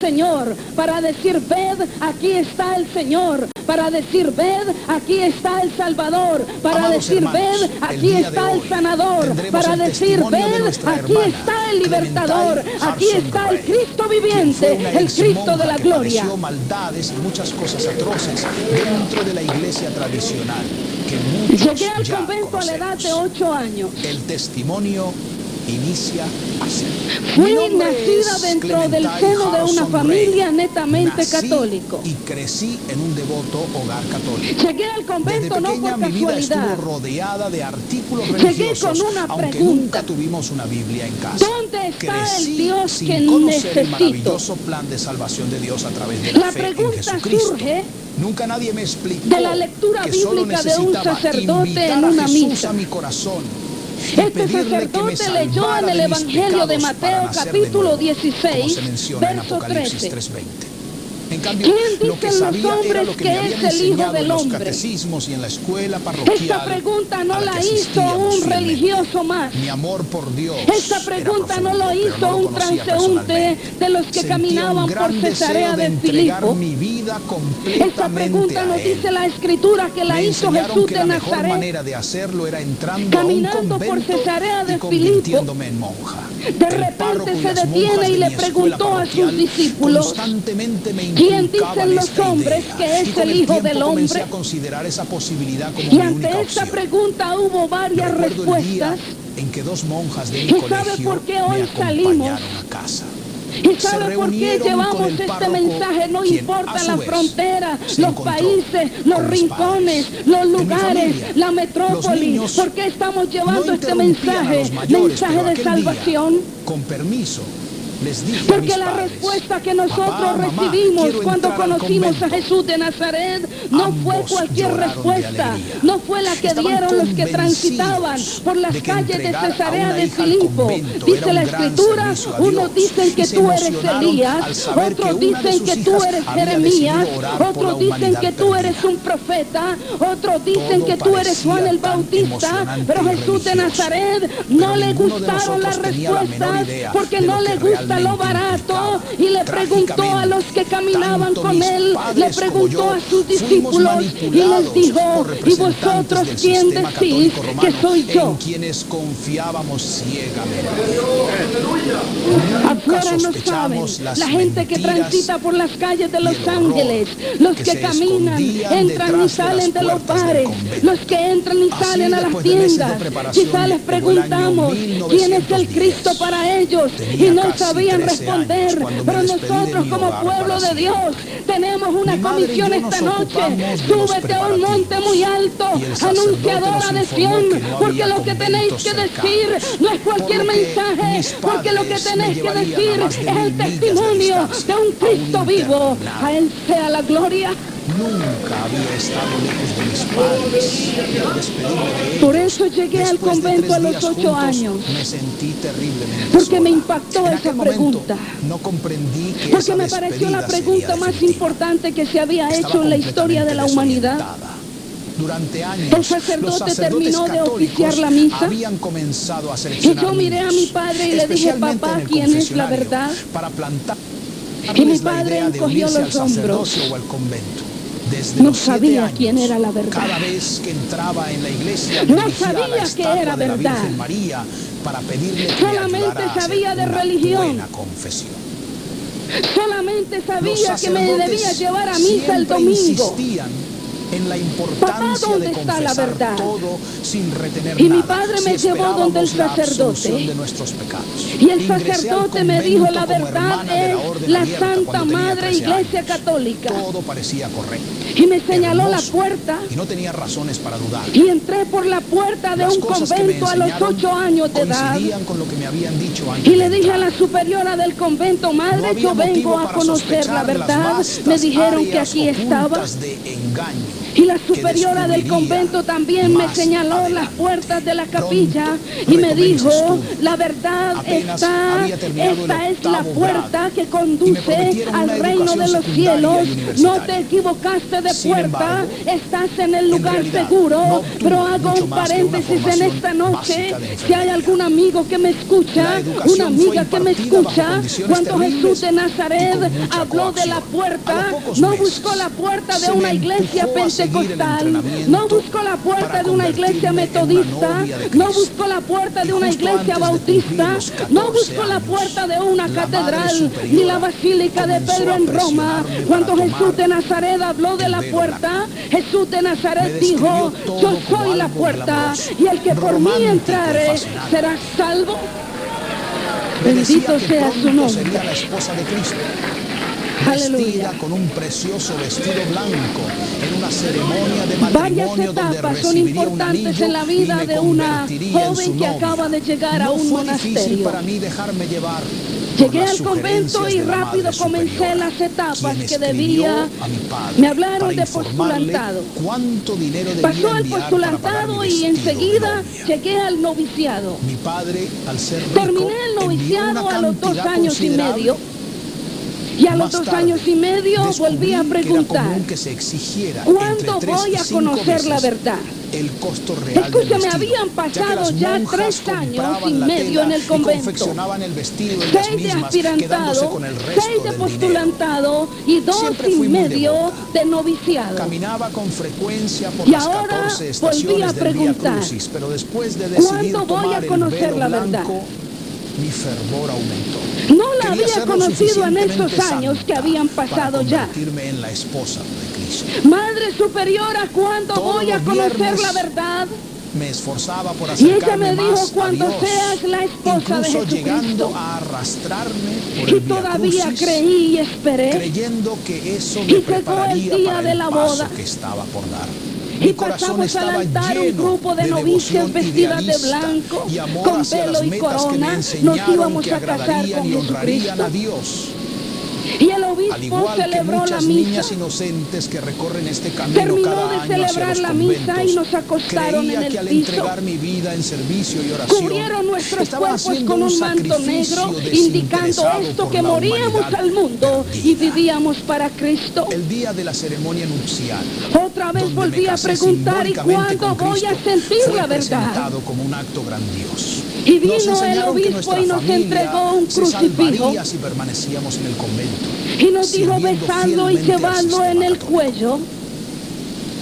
Señor, para decir, ved, aquí está el Señor, para decir, ved, aquí está el Salvador, para Amados decir, hermanos, ved, el aquí día está de el hoy sanador, tendremos para el decir, testimonio de ved, nuestra aquí hermana, está el libertador, Clementine aquí Harrison está el Gray, Cristo quien fue viviente, una el Cristo de la que gloria. padeció maldades y muchas cosas atroces dentro de la iglesia tradicional que muchos Llegué al ya convento a la edad de conocemos. 8 años. El testimonio inicia así. Fui Mi nombre nacida es dentro del Clementine seno de una Harrison familia Gray. netamente Nací católico. y crecí en un devoto hogar católico. Llegué al Desde convento no pequeña por mi vida casualidad. estuvo rodeada de artículos Llegué religiosos, con una aunque pregunta. nunca tuvimos una Biblia en casa. ¿Dónde está Crecí el Dios sin que conocer el necesito? maravilloso plan de salvación de Dios a través de la, La fe en pregunta Jesucristo. surge Nunca nadie me explicó de la lectura que solo bíblica de un necesitaba sacerdote invitar en una a Jesús misa. a mi corazón. Y Este pedirle que me sacerdote leyó en salvara el de mis Evangelio de pecados para Mateo nacer de capítulo nuevo, 16, como se menciona en verso Apocalipsis 13. 3:20. En cambio, ¿Quién lo que dicen los sabía era hombres lo que que me es habían el Hijo enseñado del en los Hombre? catecismos y en la escuela parroquial. Esta pregunta no a la que hizo asistíamos un fielmente. religioso más. Mi amor por Dios Esta era pregunta no profundo, lo pero hizo no lo un conocía transeúnte personalmente. de los que Sentía caminaban un por gran Cesarea deseo de de entregar Filipo. mi vida Esta completamente pregunta a nos Él. dice la Escritura que la Me hizo enseñaron Jesús que de la mejor Nazaret, manera de hacerlo era entrando a un caminando por convento Cesarea de y convirtiéndome en monja. De repente se detiene y le preguntó a sus discípulos, constantemente me ¿quién inculcaban dicen los esta hombres idea. que es Y con el Hijo tiempo del comencé Hombre? a considerar esa posibilidad como Y mi ante única esta opción. pregunta hubo varias Recuerdo el día respuestas. en que dos monjas de mi ¿Y sabe colegio por qué me hoy acompañaron salimos? a casa. ¿Y Se sabe por qué reunieron llevamos con el este párroco, mensaje? No quien, importa a su la vez, frontera, se los encontró países, los con mis rincones, padres. los En mi lugares, familia, la los metrópoli. niños ¿Por qué estamos llevando no este interrumpían a mensaje? los mayores, Mensaje pero de aquel día, salvación. con permiso, les dije a mis Porque la padres, respuesta que nosotros papá, mamá, recibimos quiero cuando entrar al conocimos a convento. Jesús de Nazaret no fue Ambos cualquier lloraron de respuesta, alegría. no fue la que Estaban dieron los que convencidos transitaban por las de que calles de entregar a Cesarea una de hija al Filipo. convento Dice era la un gran Escritura, servicio a unos Dios, dicen que y se tú eres emocionaron Elías, al saber que otros una de dicen sus que tú hijas eres había Jeremías, decidido orar por la otros dicen humanidad que tú eres perdida. un profeta, otros dicen Todo que tú eres parecía Juan el tan Bautista, emocionante pero y Jesús de religioso. Nazaret no Pero le ninguno de gustaron las nosotros tenía la menor respuestas idea porque de no lo le que gusta lo realmente barato implicaba. y le preguntó a los que caminaban Tanto con mis él, le padres como preguntó yo a sus fuimos discípulos y les manipulados dijo, por ¿y representantes vosotros del quién sistema decís católico que romano soy yo? en quienes confiábamos ciegamente? Afuera no saben, la gente que transita por las calles de Los Ángeles, los que caminan, entran y salen de los bares, los que entran y salen a las tiendas. Quizás les preguntamos quién es el Cristo para ellos y no sabían responder, pero nosotros como pueblo de Dios tenemos una comisión esta noche. Súbete a un monte muy alto, anunciadora de Sión, porque lo que tenéis que decir no es cualquier mensaje, porque lo que tenéis que decir es el testimonio de un Cristo vivo. A Él sea la gloria. Nunca había estado lejos de mis padres. Al despedirme de ellos, Por eso llegué al después de convento 3 a los días 8 juntos, años. Me sentí terriblemente Porque sola. me impactó En esa aquel momento, pregunta. no comprendí que Porque esa me pareció la despedida pregunta sería más definitiva. importante que se había Estaba hecho en la historia de la completamente humanidad. desorientada. Durante años, El sacerdote los sacerdotes terminó de católicos oficiar la misa, habían comenzado a y seleccionar yo miré a mi niños, padre y le dije, especialmente papá, en el ¿quién es la confesionario, verdad? para plantar Y mi la padre idea de encogió unirse al los hombros. sacerdocio o al convento. Desde No los 7 sabía años, quién era la verdad. cada vez que entraba en la iglesia, No me dirigía a la sabía que estatua era de la verdad. Virgen María para pedirle que Solamente me ayudara a sabía hacer de una religión. buena confesión. Solamente Los sabía que me sacerdotes debía llevar a misa el siempre domingo. insistían en la importancia ¿dónde de está la confesar verdad? todo sin retener Y mi nada. padre me si llevó donde el esperábamos la sacerdote. absolución de nuestros pecados. Y el Ingresé al sacerdote me convento dijo, la como verdad hermana de es orden la abierta Santa cuando tenía Madre 13 Iglesia años. Católica. Todo parecía correcto. Y me señaló la hermoso, puerta. y no tenía razones para dudar. Y entré por la puerta de Las un cosas que me convento a los enseñaron 8 años de edad. coincidían con lo que me habían dicho antes Y le de dije a entrar. la superiora del convento, No madre, había yo vengo motivo a para conocer la sospechar las verdad. vastas Me dijeron que áreas aquí estaba. ocultas de engaño Y la superiora del convento también me señaló las puertas de la capilla y me dijo, la verdad esta es la puerta que conduce al reino de los cielos. No te equivocaste de puerta, estás en el lugar seguro. Pero hago un paréntesis en esta noche. Si hay algún amigo que me escucha, una amiga que me escucha, cuando Jesús de Nazaret habló de la puerta, no buscó la puerta de una iglesia pentecostal, no buscó la puerta de una iglesia metodista, no buscó la puerta de una iglesia bautista, no buscó la puerta de una catedral ni la basílica de Pedro en Roma. Cuando Jesús de Nazaret habló de la puerta, Jesús de Nazaret dijo, yo soy la puerta y el que por mí entrare será salvo. Bendito sea su nombre. Vestida con un precioso vestido blanco en una ceremonia de matrimonio. Varias etapas son importantes en la vida de una joven que acaba de llegar a un monasterio. Para mí dejarme llevar. Llegué al convento y rápido comencé las etapas que debía. Me hablaron de postulantado. Pasó el postulantado y enseguida llegué al noviciado. Mi padre, al ser rico, terminé el noviciado a los 2 años y medio. Y a los 2 años y medio volví a preguntar, ¿cuándo voy a conocer la verdad? Escúchame, habían pasado ya 3 años y medio en el convento, 6 de aspirantado, 6 de postulantado y 2 y medio de noviciado. Y ahora volví a preguntar, ¿cuándo voy a conocer la verdad? Mi fervor aumentó. No la había conocido en esos años que habían pasado ya. En la esposa de Cristo. Madre superiora, ¿cuándo voy a conocer la verdad? Me esforzaba por y ella me dijo, más cuando a Dios, seas la esposa de Jesucristo. Llegando a arrastrarme por y el todavía Via Crucis, creí y esperé. Creyendo que eso me prepararía el día para de la boda que estaba por dar. Y pasamos al altar un grupo de novicias vestidas de blanco, con velo y corona. Nos íbamos a casar con Jesucristo. Y el obispo celebró la misa. Terminó de celebrar la misa y nos acostaron en el piso. Cubrieron nuestros cuerpos con un manto negro, indicando esto, que moríamos al mundo y vivíamos para Cristo. El día de la ceremonia nupcial, otra vez volví a preguntar, ¿y cuándo voy a sentir la verdad? Como un acto grandioso. Y vino el obispo y nos entregó un crucifijo. Si permanecíamos en el convento. Y nos dijo, besadlo y llevadlo en el cuello.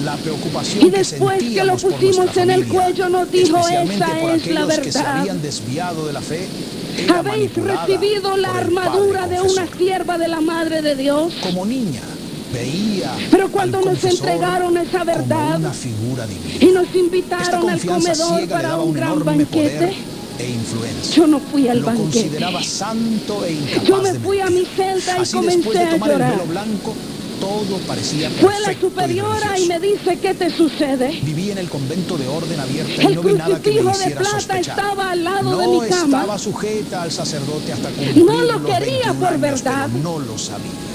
La preocupación y después que lo pusimos en el cuello, nos dijo, esa es la verdad. Que se habían desviado de la fe, habéis recibido la armadura de una sierva de la Madre de Dios. Como niña veía. Pero cuando nos entregaron esa verdad y nos invitaron al comedor para un gran banquete, yo no fui al banquete. Santo e incapaz yo me fui a mi celda y comencé a llorar. Todo parecía fue la superiora y me dice, ¿qué te sucede? Viví en el convento de orden abierta y no vi nada que me hiciera sospechar. El crucifijo de plata estaba al lado de mi cama. Estaba sujeta al sacerdote hasta cumplir no lo quería por años, verdad. No lo sabía.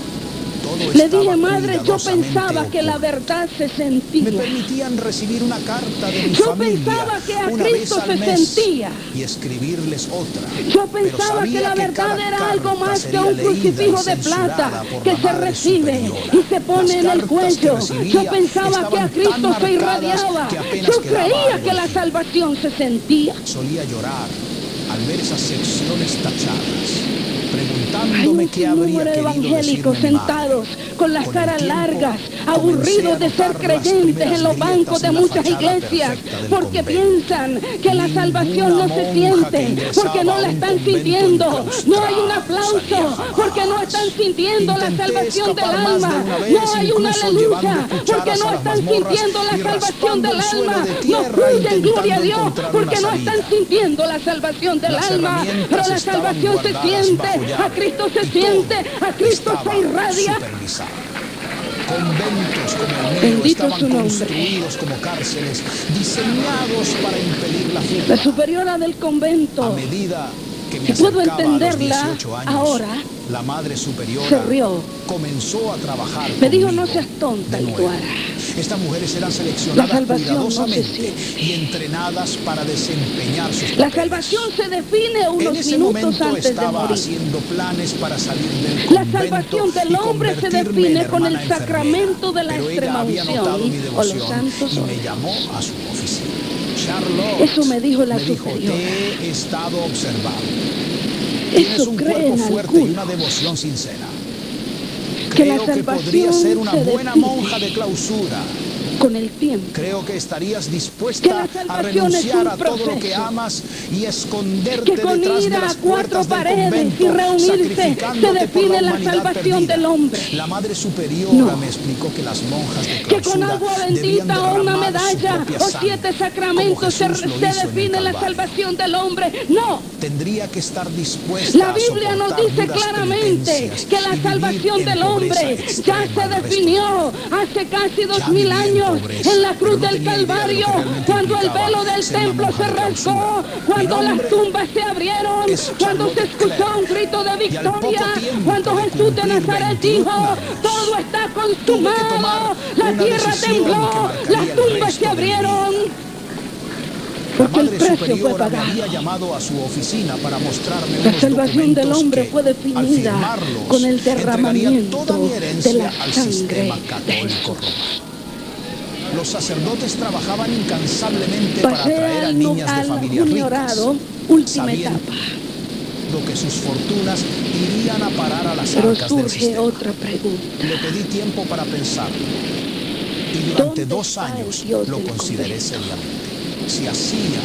Le dije, madre, yo pensaba que la verdad se sentía. Me permitían recibir una carta de mi yo familia pensaba que a Cristo se sentía. Y escribirles otra. Yo pensaba que la verdad era algo más que un crucifijo de plata que se recibe y se pone en el cuello. Yo pensaba que a Cristo se irradiaba. Yo creía que la salvación se sentía. Solía llorar al ver esas secciones tachadas. Preguntándome qué habría de evangélicos sentados con las caras largas, aburridos de ser creyentes en los bancos de muchas iglesias, porque piensan que la salvación no se siente, porque no la están sintiendo. No hay un aplauso, porque no están sintiendo la salvación del alma. No hay una aleluya, porque no están sintiendo la salvación del alma. No fluyen gloria a Dios, porque no están sintiendo la salvación del alma. Pero la salvación se siente. A Cristo se siente, a Cristo se irradia. Conventos como el mío Bendito estaban su nombre. Construidos como cárceles, diseñados para impedir la fuga. La superiora del convento, a medida que me puedo acercaba entenderla a los 18 años, ahora, la madre superiora se rió. comenzó a trabajar Me dijo, conmigo no seas tonta, de nuevo. Ituara. Estas mujeres eran La seleccionadas salvación no se cuidadosamente siente. y entrenadas para desempeñar sus La papeles. salvación se define En unos ese minutos momento antes de estaba morir. haciendo planes para salir del La convento salvación del y hombre se convertirme en define con el hermana sacramento de la enfermera. Pero ella extrema había notado mi unción o devoción los santos y me óleos. llamó a su oficina. Charlotte, Eso me dijo la me dijo, superiora. te he estado observando. Tienes Eso un creen cuerpo fuerte y una algunos, devoción sincera. que la Creo que podría salvación ser una se buena define monja de clausura. con el tiempo. Creo que estarías Que dispuesta la a salvación es renunciar un a todo lo que proceso. amas y esconderte Que con detrás de ir a las cuatro puertas del paredes y convento, reunirse se sacrificándote por la define la humanidad salvación perdida. del hombre. La Madre Superiora No. me explicó que las monjas de Que con clausura agua debían bendita o una derramar su medalla propia o sangre, 7 como sacramentos se Jesús lo hizo en el define la Calvario. salvación del hombre. No. Tendría que estar dispuesta La a Biblia nos soportar dice duras claramente penitencias que y la vivir salvación en del pobreza hombre ya extrema se el resto de definió hace casi Ya 2000 viví en años pobreza, en la pero cruz no del tenía idea de lo que Calvario, realmente cuando el implicaba velo del ser una templo monja se de rasgó, clausura. cuando Mi las nombre tumbas se abrieron, es cuando se Charlotte escuchó Claire. un grito de Y al poco victoria, tiempo cuando de Jesús de cumplir Nazaret 21 dijo, años, todo está tuve que tomar consumado, la una tierra decisión que tembló, marcaría las el tumbas resto se de mi abrieron. vida. La Porque el Madre precio fue Superiora me pagado. había llamado a su oficina para mostrarme La unos salvación del documentos hombre que, fue al definida firmarlos, con el entregaría derramamiento toda mi de herencia la al sangre sistema de católico Jesús. romano. Los sacerdotes trabajaban incansablemente para Pasé atraer a al, niñas de al familias ricas, juniorado, última sabiendo etapa. que sus fortunas irían a parar a las Pero arcas del surge sistema. otra pregunta. Le pedí tiempo para pensarlo y durante ¿Dónde 2 está el años Dios lo del consideré convento? seriamente. Si hacía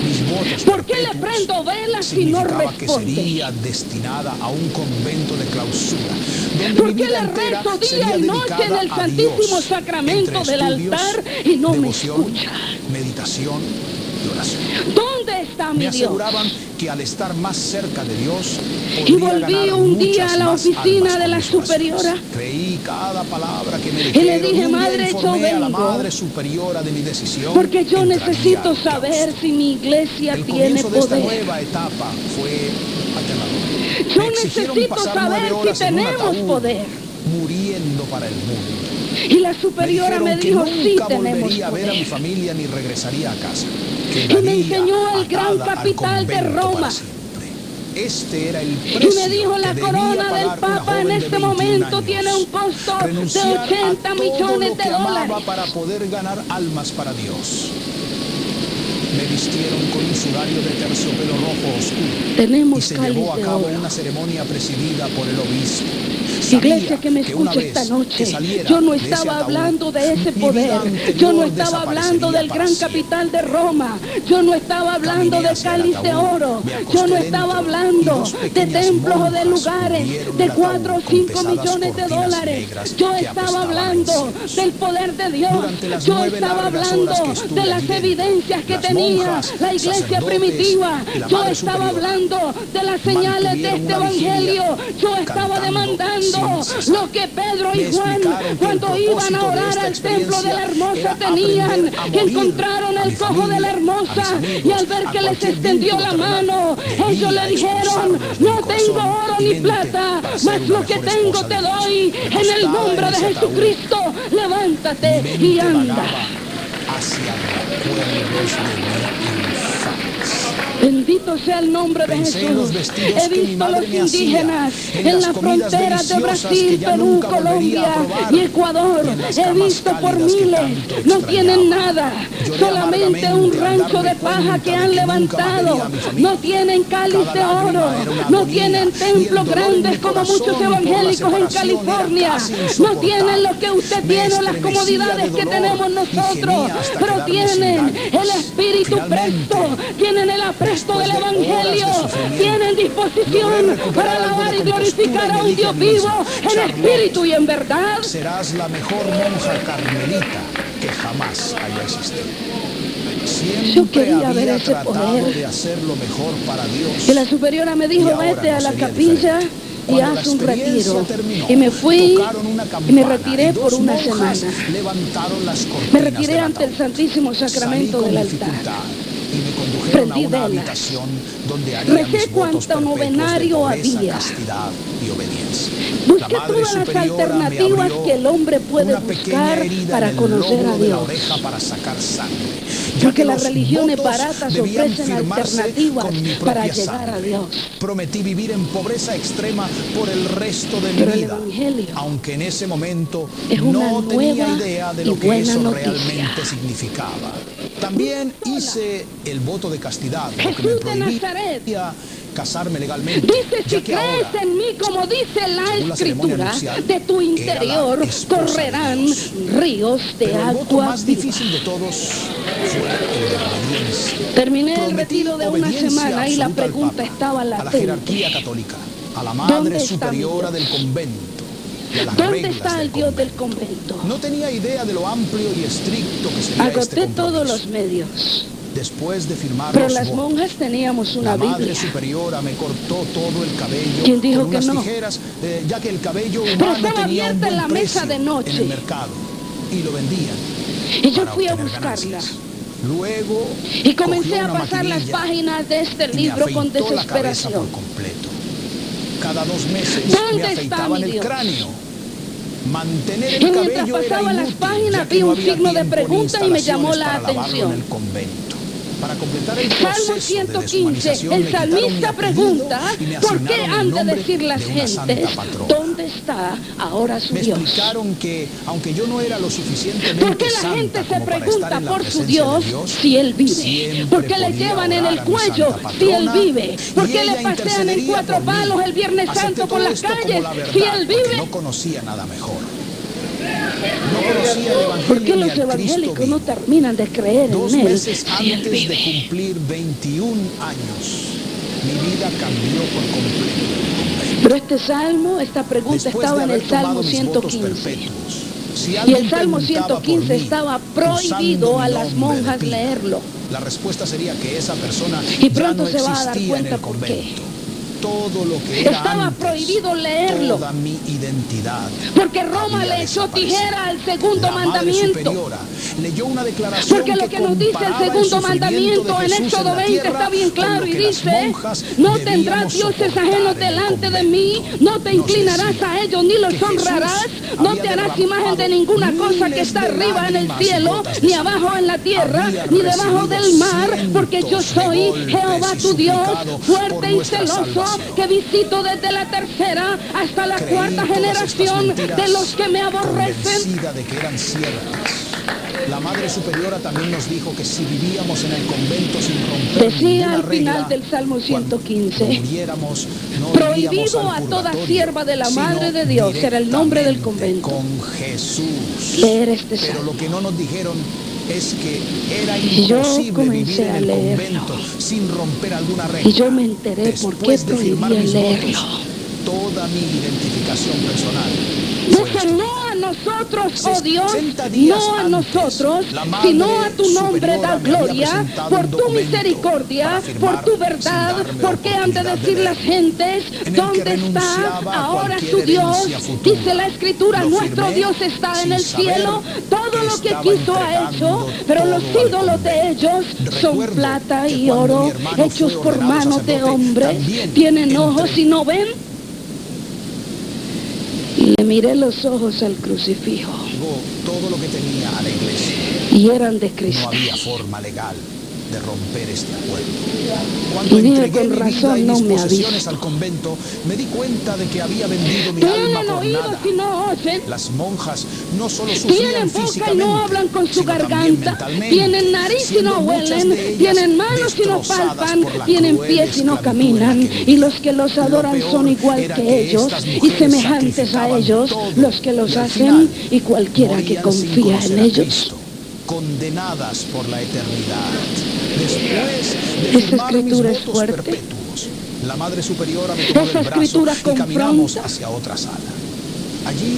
mis votos ¿Por qué le perpetuos, prendo velas si no significaba que responde? sería destinada a un convento de clausura, donde ¿Por mi qué vida le entera rezo día sería y noche dedicada del a Santísimo Dios, Sacramento entre del estudios, altar y no me devoción, escucha? meditación y oración. ¿Dónde está Me mi Dios? aseguraban que al estar más cerca de Dios Y podría volví ganar un día muchas a la más oficina almas de con la mis oraciones. superiora. Creí cada palabra que me Y le dijeron dije, y un día Madre, yo informé a la vengo Madre Superiora de mi decisión. porque yo entraría necesito al saber claustro. si mi iglesia El tiene comienzo de esta poder. nueva etapa fue aterrador. Yo Me exigieron necesito pasar saber 9 si horas en un tenemos ataúd, poder. muriendo para el mundo. Y la Me superiora me dijeron que dijo, sí nunca tenemos volvería a ver a mi poder. familia ni regresaría a casa. Y me enseñó el gran atada al capital de convento Roma. para siempre. Este era el Y precio me dijo, la que debía corona del pagar una Papa en joven de este 21 momento años. tiene un costo de Renunciar 80 a todo millones lo de que amaba dólares. para poder ganar almas para Dios. Me vistieron con un sudario de terciopelo rojo oscuro y Tenemos se cáliz llevó a de cabo oro. una ceremonia presidida por el obispo. Iglesia Sabía que me una escucha vez esta que noche, saliera yo no de ese estaba ataúd, hablando de ese mi poder, vida anterior yo no estaba hablando desaparecería del para gran siempre. capital de Roma, yo no estaba hablando Caminé de hacia el cáliz de ataúd, oro, me yo acosté no dentro estaba y hablando dos de pequeñas templos o de monjas lugares cubrieron de el 4 o ataúd con 5 pesadas millones de cortinas dólares, negras yo que estaba apestaban a hablando incienso. del poder de Dios, Durante las yo 9 estaba largas hablando horas que estuve de las allí dentro, evidencias que las tenía monjas, la iglesia sacerdotes primitiva, y la yo Madre estaba Superiora hablando de las señales de mantuvieron este una vigilia, evangelio, yo estaba cantando demandando sin cesar. lo que Pedro Me y Juan explicaron que el cuando iban a propósito de orar esta al templo de la experiencia hermosa era tenían, aprender a que morir encontraron a al mi cojo de la familia, a mis hermosa amigos, y al ver a que les cualquier extendió vínculo la terrenal. mano, ellos le Debía dijeron, expulsarlos de no mi tengo corazón oro y ni mente plata, para ser mas una lo que mejor tengo esposa te de Dios. doy en el Recostada nombre en de ese ataúd, Jesucristo, mi levántate mente y anda. vagaba hacia recuerdos de mi infancia. Bendito sea el nombre de Pensé en los Jesús. vestidos He que mi visto a madre los me hacía, indígenas en en las las comidas fronteras de deliciosas Brasil, que ya Perú, nunca volvería a Colombia probar, y Ecuador. y en las He camas visto por cálidas que miles, tanto no tienen extrañaba. nada, Lloré solamente un amargamente al rancho darme de paja cuenta que de han que nunca más levantado. vería a mi familia. No tienen cáliz Cada de lágrima oro, era una no agonía, tienen y el templos dolor en mi grandes como corazón muchos por la evangélicos en separación era California. casi No insoportable. tienen lo que usted Me tiene o las estremecía comodidades de que dolor tenemos y nosotros, gemía hasta pero quedarme sin tienen lágrimas. el espíritu Finalmente, presto, tienen el apresto después del de horas de evangelio, sufrimiento, tienen logré disposición recuperar para algo alabar de y glorificar compostura a y un me dije Dios a mí vivo mismo, en Charlotte, espíritu y en verdad. serás la mejor monja carmelita que jamás haya existido. Yo Siempre quería ver había ese tratado poder. de hacer lo mejor para Dios. Que la superiora me Y dijo, ahora vete no a la sería capilla diferente. y Cuando la haz un experiencia retiro. terminó, Y me fui tocaron una y me campana retiré y por dos una monjas semana. levantaron las cortinas Me retiré del ante el ataúd. Santísimo Salí Sacramento con del altar. dificultad y me condujeron llevaron a prendí una velas, habitación donde haría recé mis votos cuanto perpetuos de novenario pobreza, había. castidad y obediencia. La Busqué Madre todas las Superiora me alternativas abrió que el hombre puede una pequeña buscar herida para en el conocer a lóbulo de la Dios. oreja para sacar sangre, ya Porque que las los religiones votos baratas debían ofrecen firmarse alternativas con mi para propia llegar a sangre. Dios. Prometí vivir en pobreza extrema por el resto de mi Pero el vida, Evangelio aunque en ese momento es una no tenía nueva idea de y lo que buena eso noticia. realmente significaba. También hice el voto de castidad, lo que me Jesús de Nazaret prohibía casarme legalmente, dice: ya si que ahora, crees en mí, como dice la según la ceremonia Escritura, nupcial, de tu era la interior esposa de correrán Dios. ríos de Pero el voto agua más viva. difícil de todos fue el de la obediencia. Terminé el Prometí retiro de una obediencia semana y la absoluta al pregunta Papa, estaba a la latente: jerarquía católica, a la ¿dónde Madre está mi Superiora Dios? del convento y a las ¿Dónde reglas está del el Dios del convento. convento? No tenía idea de lo amplio y estricto que sería este Agoté todos compromiso. los medios, Después de firmar pero los las votos, monjas teníamos una la Madre Biblia. Superiora me cortó todo el cabello ¿Quién dijo con que unas no? tijeras, ya que el cabello Pero humano estaba tenía un abierta buen la mesa precio de noche. en el mercado y lo vendían Y yo para fui a obtener buscarla. ganancias. Luego Y comencé cogió a una pasar las maquinilla páginas de este y me libro con afeitó la cabeza desesperación. por completo. Cada 2 meses ¿Dónde me está afeitaban mi el Dios? cráneo. Mantener Y el mientras cabello era pasaba las inútil, páginas ya que vi no un había signo de tiempo ni pregunta y me llamó la instalaciones para lavarlo en atención. el convento. Para completar el Salmo proceso de 115, deshumanización, el me quitaron mi salmista apellido pregunta: y me ¿por qué asignaron el han de nombre decir las de una santa gentes, patrona. dónde está ahora su Me Dios? explicaron que, aunque yo no era lo ¿Por suficientemente qué la santa gente se como para estar pregunta en la por su presencia Dios de Dios, si Él vive? siempre ¿Por qué le podía llevan en orar el a mi cuello santa si Él patrona, vive? ¿Por y qué le ella pasean en intercedería 4 por mí? palos el Viernes Acepté Santo por todo las esto como calles la verdad, si Él porque vive? no conocía nada mejor. No conocía el ¿Por Evangelio qué ni los al Cristo evangélicos no vivo. terminan de creer 2 en Él meses si Él antes de vive? cumplir 21 años, mi vida cambió por completo. Pero este salmo, esta pregunta Después de estaba en haber el Salmo tomado mis votos 115. perpetuos, si Y alguien el Salmo preguntaba por 115 mí, estaba usando prohibido mi a las nombre de monjas pila, leerlo. la respuesta sería que esa persona Y ya pronto no se va a dar existía en cuenta el por qué. convento. Todo lo que era Estaba antes, prohibido leerlo. toda mi identidad, Porque Roma había le echó desaparecido. tijera al segundo La Madre mandamiento. Superiora leyó una declaración Porque lo que nos dice el comparaba segundo sufrimiento mandamiento de en Jesús Éxodo la 20 tierra está bien con claro lo y que las dice: monjas no debíamos tendrás dioses soportar ajenos en el delante de mí, convento. no te Nos inclinarás decía a ellos ni los que Jesús honrarás, no había te harás imagen de derramado ninguna cosa que miles está de arriba en el lágrimas y cielo, gotas de ni sangre. abajo en la tierra, Había ni debajo recibido del mar, porque yo cientos de soy golpes Jehová y tu Dios, suplicado por fuerte y nuestra celoso, salvación. que visito desde la tercera hasta la Creí cuarta todas estas generación mentiras, de los que me aborrecen. convencida de que eran ciertas. La Madre Superiora también nos dijo que si vivíamos en el convento sin romper Decía ninguna al regla, final del Salmo cuando 115, muriéramos, no iríamos prohibido al a toda purgatorio, sierva de la sino Madre de Dios, era el nombre del directamente convento, con Jesús. leer este Pero salmo. lo que no nos dijeron es que era Y yo imposible vivir comencé en a el leerlo. convento sin romper alguna regla. Y yo me enteré por qué Después de firmar prohibían mis leerlo. votos, toda mi identificación personal fue Dice: no a nosotros, oh Dios, 60 días no a antes, nosotros, la Madre sino a tu nombre Superiora da me había gloria, presentado por un tu documento misericordia, para firmar por tu sin verdad. darme ¿Por qué han de oportunidad de decir las leerlo? gentes, En el que dónde está renunciaba a ahora cualquier su Dios? herencia futura. Dice la Escritura: Lo nuestro firmé Dios está en sin el saber cielo, todo que lo que estaba quiso ha hecho, entregando pero los todo al ídolos de convento. ellos son Recuerdo plata que y cuando mi oro, hermano hechos fue por ordenado manos de sacerdote, hombres, también tienen ojos entre- y no ven. Le miré los ojos al crucifijo Entregó todo lo que tenía a la iglesia. y eran de No cristal. había forma legal de romper este acuerdo. Cuando Y dije: entregué con mi vida razón y no mis me ha posesiones visto. al convento, me di cuenta de que había vendido mi alma Tienen por oídos nada. y no oyen. Las monjas no solo Tienen sufrían boca y físicamente, no hablan con su sino también garganta. mentalmente, Tienen nariz y siendo no muchas huelen. de ellas Tienen manos y no destrozadas palpan. por la Tienen cruel pies y no esclavitud caminan. en la que Y vivían. los que los adoran Lo son peor igual era que que ellos estas y mujeres semejantes a sacrificaban ellos, todo, los que los y al hacen final y cualquiera que morían sin confía conocer en a ellos. Cristo, condenadas por la eternidad. Después de Esta firmar mis escritura es votos fuerte. perpetuos, la Madre Superiora me tomó Esa del brazo escritura y caminamos confronta. hacia otra sala. Allí,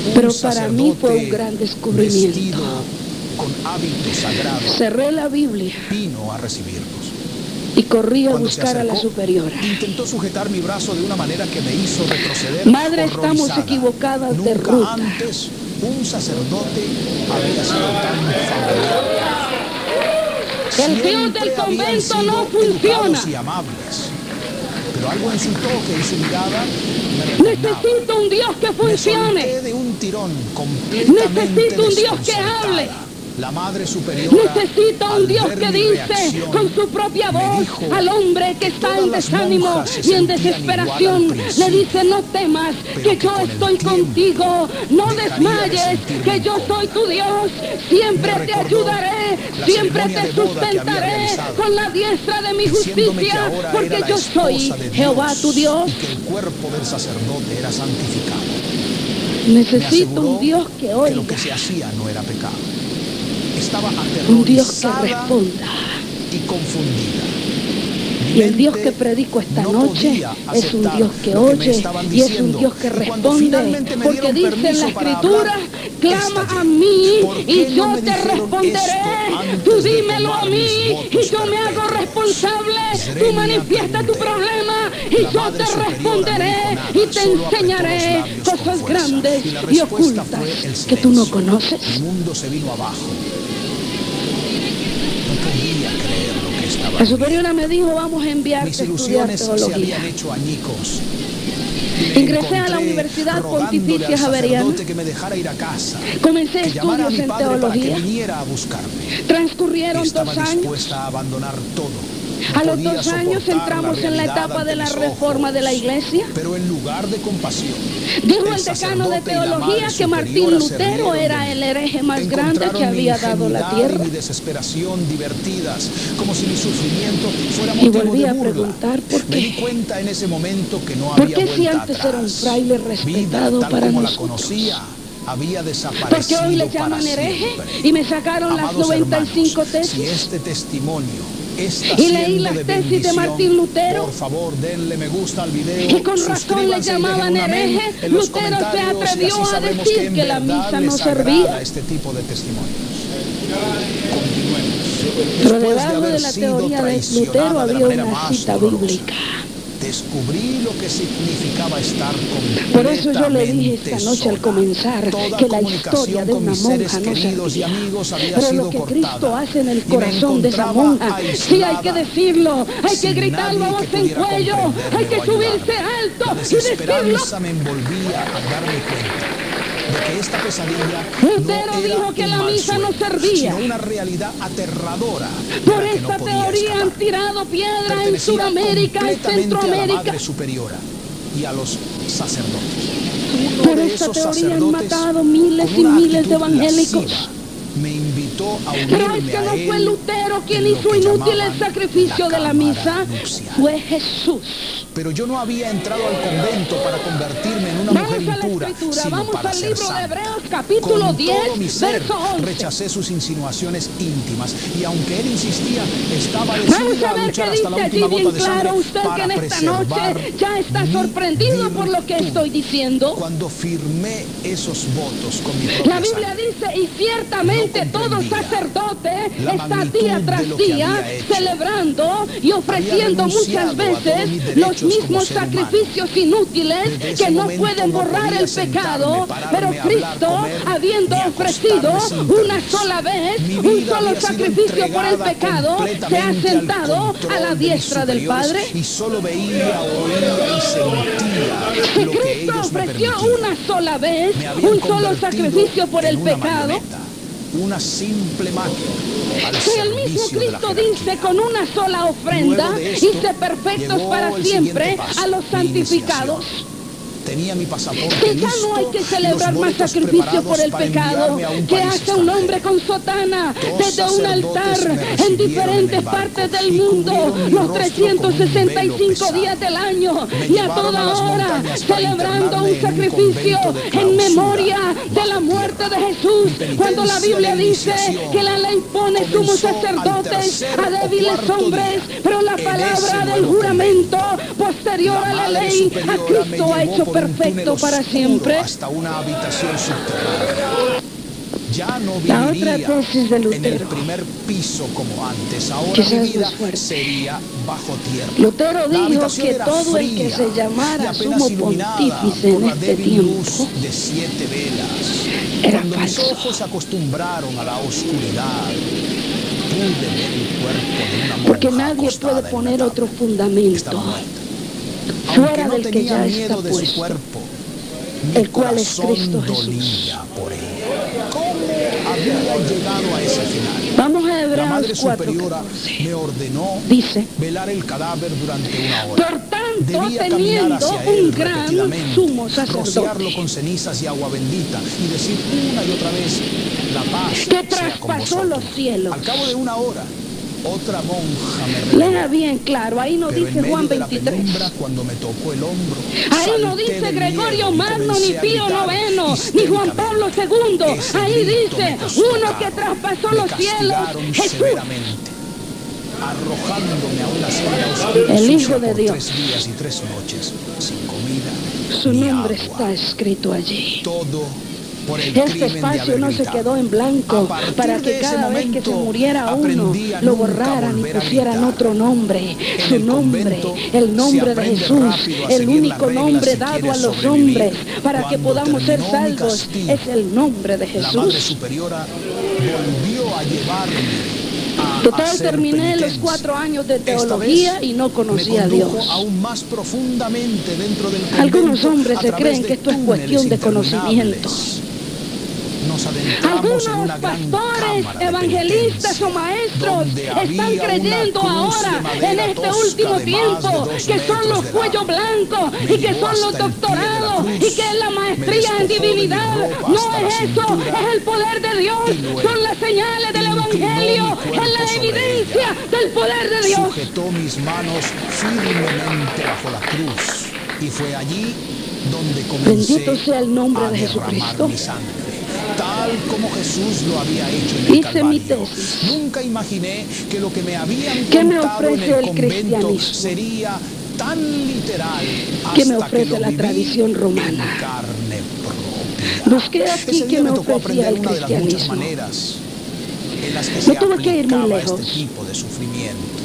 un Pero para mí fue un sacerdote gran descubrimiento. vestido con hábitos sagrados Cerré la Biblia vino a recibirnos. y corrí a Cuando se buscar a la acercó, superiora. intentó sujetar mi brazo de una manera que me hizo retroceder. Madre, estamos horrorizada. equivocadas de Nunca ruta. antes un sacerdote había sido tan familiar. El Dios del convento no funciona. Y amables, pero algo en su toque y su mirada me repugnaba. Necesito un Dios que funcione. Me solté de un tirón, completamente Necesito un Dios que desconcertada. hable. La madre superiora, Necesito un al Dios ver que mi dice reacción, con su propia me voz dijo al hombre que está todas en las desánimo monjas se y en sentían desesperación. igual al Le principio, dice, no temas, pero que que yo con el estoy tiempo contigo. No dejaría de desmayes, sentirme que yo incómoda. soy tu Dios. Siempre Me te recordó ayudaré, la siempre ceremonia te de boda que había sustentaré realizado, con la diestra de mi diciéndome que justicia, ahora era porque la yo soy esposa de Jehová Dios tu Dios. y que el cuerpo del sacerdote era santificado. Necesito un aseguró Dios que que oiga, lo que se hacía no era pecado. Estaba un Dios que aterrorizada responda. y confundida. Mi Y el Dios mente que predico esta no noche podía es un aceptar Dios que lo que me oye estaban y es un diciendo. Dios que Y cuando responde, finalmente me porque dieron dice en la permiso para Escritura, hablar, clama estallé. a mí ¿Por qué y no yo me te dijeron responderé. esto antes Tú de dímelo a tomar mí mis votos y yo me hago perpetuos? responsable. Tú Srenia, manifiesta tu pregunté. problema y La yo madre te superiora responderé no dijo nada, y te solo apretó los enseñaré labios con cosas fuerza. grandes Y la y respuesta ocultas fue el que tú no silencio. conoces. Mi mundo se vino abajo. No podía creer lo que estaba La viviendo. superiora me dijo, vamos a enviarte Mis a estudiar ilusiones se teología. habían hecho añicos. Me Ingresé a la encontré Universidad rogándole Pontificia al Javeriana. sacerdote que me dejara ir a casa, Comencé que llamara a estudios mi en padre para que teología. viniera a buscarme. Transcurrieron Estaba 2 años. dispuesta a abandonar todo. No A los podía 2 años soportar entramos en la realidad etapa ante de la mis reforma ojos. de la iglesia. Pero en lugar de compasión, Dijo el el decano de sacerdote y la teología madre que Martín superiora se Lutero rieron de era mí. el hereje más grande que Encontraron mi había dado la ingenuidad tierra. y mi desesperación divertidas, como si mi sufrimiento fuera Y motivo volví de a burla. preguntar por Me di qué. cuenta en ese momento que no ¿Por había qué si vuelta antes atrás. era un fraile respetado Vida, tal para como la nosotros? conocía, había ¿Por qué desaparecido hoy le para llaman hereje? siempre. Y me sacaron las Amados 95 hermanos, si tesis. este testimonio está Y leí siendo las de tesis de bendición, Martín Lutero. por favor denle me gusta al video, Y con razón le suscríbanse y llamaban dejen un amén hereje. en los Lutero se comentarios, y atrevió así a sabremos decir en que la verdad misa no les agrada servía. este tipo de testimonios. Continuemos. Pero Después de debajo de haber la sido teoría de Lutero traicionada de la había manera una más cita dolorosa, bíblica. descubrí lo que significaba estar completamente Por eso yo le dije esta noche al sola. comenzar Toda que la comunicación historia de con una mis seres monja no queridos y servía. amigos había Pero sido lo que cortada. Cristo hace en el Y me corazón de esa encontraba monja, sí hay que aislada, decirlo, hay que sin gritarlo a nadie voz que en pudiera cuello, comprenderme hay que o subirse ayudarme. alto La y decirlo. desesperanza me envolvía a darme cuenta de que esta pesadilla Lutero no era dijo que un la mal misa no sueño, servía. sino una realidad aterradora Por de la que no esta podía teoría han escapar. tirado piedra en Pertenecía Sudamérica, en completamente a la Centroamérica. madre superiora y a los sacerdotes. Uno Por de esta esos teoría han sacerdotes, matado miles con y una miles de actitud evangélicos. lasciva, me invitó a Pero es unirme que a no él fue Lutero quien en lo hizo que inútil el llamaban sacrificio de la cámara misa, nupcial. fue Jesús. Pero yo no había entrado al convento para convertirme en una Vamos mujer a la impura, escritura, sino vamos para al ser libro de santa. Hebreos capítulo Con 10, todo mi ser, verso 11. rechacé sus insinuaciones íntimas, y aunque él insistía, estaba Vamos decidida a a ver luchar qué hasta la dice última allí bien gota de sangre claro usted que para en esta preservar noche ya está mi sorprendido por lo que virtud. estoy diciendo. Cuando firmé esos votos con mi propia La Biblia sangre, dice, y ciertamente no todo comprendía sacerdote la está magnitud día de tras lo que día había hecho. celebrando y ofreciendo renunciado muchas a todos veces mis derechos los como mismos ser humano. sacrificios inútiles Desde ese que no momento pueden no borrar podía el sentarme, pecado, pararme, pero hablar, Cristo, comer, habiendo ni ofrecido acostarme sin una permiso. sola vez, Mi un vida solo había sido sacrificio por el entregada pecado, se ha completamente al sentado a control la de mis diestra del superiores, Padre. y solo veía, oía y sentía Si lo que Cristo ellos me ofreció permitían. una sola vez, Me habían un solo convertido sacrificio por en el una pecado, marioneta, una simple máquina al si el mismo servicio de la Cristo jerarquía. dice con una sola ofrenda, Luego de esto, hice perfectos llegó para el siempre siguiente paso, a los mi santificados. iniciación. Tenía mi pasaporte Que ya listo no hay que y celebrar los más boletos sacrificio por el preparados para pecado enviarme a un que país hace un extranjero. hombre con sotana Dos desde un sacerdotes altar me en recibieron diferentes en el barco partes del y mundo cubrieron mi los rostro con un 365 velo días del año Me y a llevaron toda a las hora montañas para celebrando internarme un en un sacrificio convento de en clausura memoria de bajo la muerte de tierra. Jesús. Mi Cuando la penitencia Biblia de dice iniciación que la ley pone sumos comenzó al sacerdotes tercer a o débiles cuarto hombres, día. pero la En palabra ese del nuevo juramento posterior La a la madre ley superiora a me Cristo ha llevó hecho por un túnel perfecto para oscuro siempre. hasta una habitación subterránea. Ya no La otra viviría tesis de en el Lutero. primer piso como antes. Ahora Quizás mi vida más fuerte. sería bajo tierra. Lutero La dijo habitación que era todo el que fría se y llamara apenas sumo iluminada pontífice por en la este débil luz tiempo de 7 velas. era Cuando mis falso. ojos se acostumbraron a la oscuridad, ver el cuerpo de una monja Porque nadie acostada puede en poner una otro tabla. fundamento Estaba muerta. fuera Aunque no del que tenía ya está miedo de su puesto, cuerpo, mi el cual es corazón Cristo Jesús. dolía por ella. ¿Cómo había llegado a ese final? Vamos a La Hebreos Madre Superiora 4:14. me ordenó Dice: velar el cadáver durante una hora. por tanto, Debía caminar teniendo hacia un él gran repetidamente, sumo sacerdote rociarlo con cenizas y agua bendita y decir una y otra vez, la paz que sea con traspasó vosotros. los cielos. Al cabo de una hora, otra monja me Lea relevó. bien claro, ahí no Pero en dice medio Juan de la 23. penumbra, cuando me tocó el hombro, Ahí no salté dice del Gregorio miedo y Magno, ni comencé a Pío gritar IX, ni Juan histéricamente. Pablo II. Ese Ahí grito dice me costó uno que caro. traspasó Me los cielos, castigaron Jesús, severamente, arrojándome a una celda oscura y el Hijo sucia de por Dios. 3 días y 3 noches, sin comida Su ni nombre agua. está escrito allí. Todo por el Este crimen de espacio haber no se gritado. quedó en blanco A partir para de que ese cada vez que se momento, muriera uno aprendí a lo nunca borraran y volver a pusieran gritar. otro nombre, En su el nombre, convento el se nombre de aprende Jesús, rápido a el seguir las único reglas nombre si dado a quieres los sobrevivir. hombres para que Cuando podamos ser terminó mi salvos, castigo, es el nombre de la Madre Jesús. Superiora volvió a llevarme a Total, hacer terminé los penitencia. 4 años de Esta teología vez y no me conocía a condujo Dios. aún más profundamente dentro del convento. Algunos hombres a se través creen de que esto es túneles cuestión de conocimiento. interminables. Nos adentramos Algunos en una gran pastores, cámara de evangelistas penitencia, o maestros donde están había creyendo una cruz ahora de madera en este tosca último de más de tiempo 2 que son metros los de cuellos largo. blancos Me y que llevó son los hasta el pie de la doctorados cruz, y que es la me maestría en despojó de mi divinidad. ropa No hasta la es eso, cintura, es el poder de Dios, y luego son las señales del inclinó evangelio, mi es cuerpo la sobre evidencia ella. del poder de Dios. Sujetó mis manos firmemente bajo la cruz y fue allí donde comencé Bendito sea el nombre a de derramar Jesucristo. mi sangre, tal como Jesús lo había hecho en el Hice mi Calvario. tesis. Nunca imaginé que lo que me habían ¿Qué me contado en ofrece el el convento cristianismo? sería tan literal ¿Qué me hasta que ofrece lo la viví tradición romana? en carne propia. Busqué aquí Ese qué día me me tocó ofrecía aprender el una de las muchas cristianismo. maneras en las que se tuve que ir muy aplicaba lejos. este tipo de sufrimiento.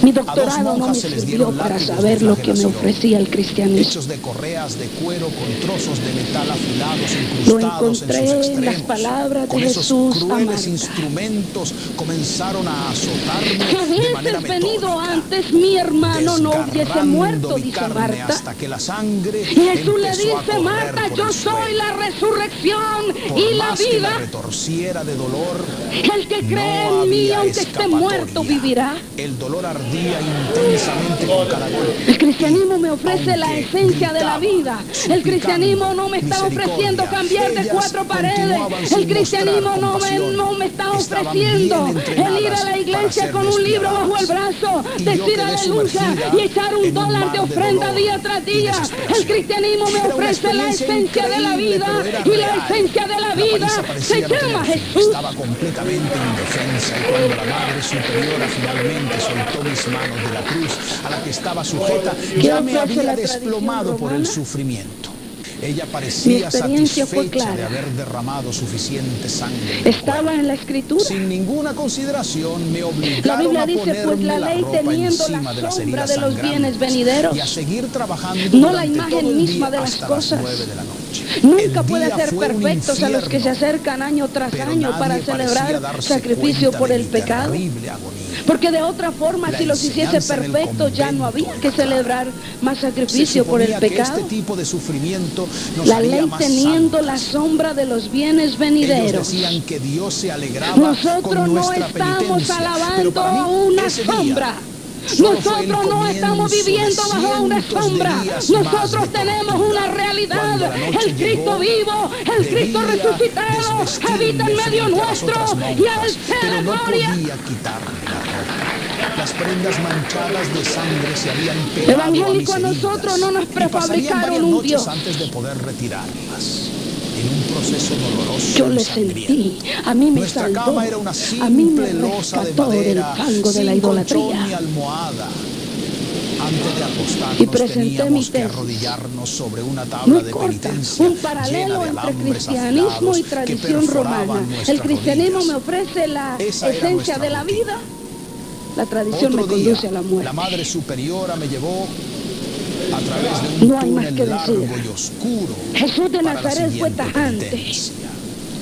Mi A dos doctorado no me monjas se les sirvió dieron para látigos saber de lo que me flagelación, ofrecía el cristianismo. hechos de correas de cuero con trozos de metal afilados Lo incrustados en sus encontré en las extremos. palabras de Con esos Jesús a crueles Marta. instrumentos comenzaron a azotarme Si de manera hubieses venido metódica, antes, mi hermano no hubiese desgarrando muerto, mi dice carne Marta. hasta que la sangre Y Jesús le empezó a dice: correr Marta, por yo el soy suelo. la resurrección Por y la más que la vida. retorciera de dolor, El que cree no en mí, había aunque esté muerto, escapatoria. vivirá. El dolor ardía intensamente con cada golpe. El cristianismo me ofrece la Aunque esencia de la gritaba, vida. El suplicando cristianismo no me está ofreciendo misericordia, cambiar de ellas 4 paredes. continuaban sin El cristianismo mostrar compasión. no me está Estaban ofreciendo bien el ir entrenadas a la para iglesia ser con un libro bajo el despiadadas. brazo, Y yo decir quedé aleluya sumergida y echar en un $1 mar de de ofrenda dolor día tras y día. desesperación. El cristianismo me Era una ofrece la experiencia esencia de la increíble, vida pero era y la real. esencia de la La vida paliza se parecía no llama tener fin. Jesús. Estaba completamente indefensa y cuando la Madre Superiora finalmente soltó mis manos de la cruz a la que estaba sujeta, ya me ofrece había la desplomado tradición por el romana? sufrimiento. Ella Mi parecía experiencia fue satisfecha de clara. haber derramado suficiente sangre. en el Estaba cuerpo. en la escritura. Sin ninguna consideración me La obligaron Biblia a dice: pues ponerme la la ley ropa teniendo encima la de las sombra heridas de los bienes sangrantes venideros, y a seguir trabajando no la durante imagen todo el misma día de las hasta cosas. las 9 de la noche. Nunca El puede día ser fue un perfectos a los que se infierno, acercan año tras pero año nadie para parecía celebrar darse sacrificio cuenta por de el mi pecado. terrible agonía. Porque de otra forma, La si los hiciese enseñanza en el perfectos, ya no convento había que era clara. celebrar más Se sacrificio por el suponía que pecado. este tipo de sufrimiento nos La haría ley más teniendo la santas. sombra de los bienes Ellos venideros. decían que Dios se alegraba Nosotros con no nuestra estamos penitencia, pero alabando para mí a una ese día sombra. solo fue el Nosotros no estamos comienzo viviendo de bajo una cientos de sombra. días más Nosotros de tenemos tortura. una realidad. Cuando la noche El Cristo llegó, vivo, el Cristo debía resucitado, desvestirme habita en medio frente a las nuestro. otras Y a Él monjas, sea pero la no gloria. podía quitarme la ropa. Las prendas manchadas de sangre se habían pegado a mis Evangélico, a heridas nosotros no nos y pasarían prefabricaron varias un noches Dios. antes de poder retirarlas. En un proceso doloroso Yo y le sangriento. sentí, a mí me Nuestra salvó, cama era una a mí me simple losa de rescató del madera, fango de la sin colchón idolatría. ni almohada. Antes de Y acostarnos presenté mi teníamos que tesis. arrodillarnos sobre una tabla Muy de corta, penitencia un llena paralelo de entre alambres cristianismo afilados y que tradición perforaban romana. nuestras El cristianismo rodillas. me ofrece la Esa era esencia nuestra de la rutina. vida, la tradición me Otro día, conduce a la muerte. la Madre Superiora me llevó a través de un No hay más túnel que largo decir. y oscuro Jesús de para la Nazaret fue siguiente tajante. penitencia.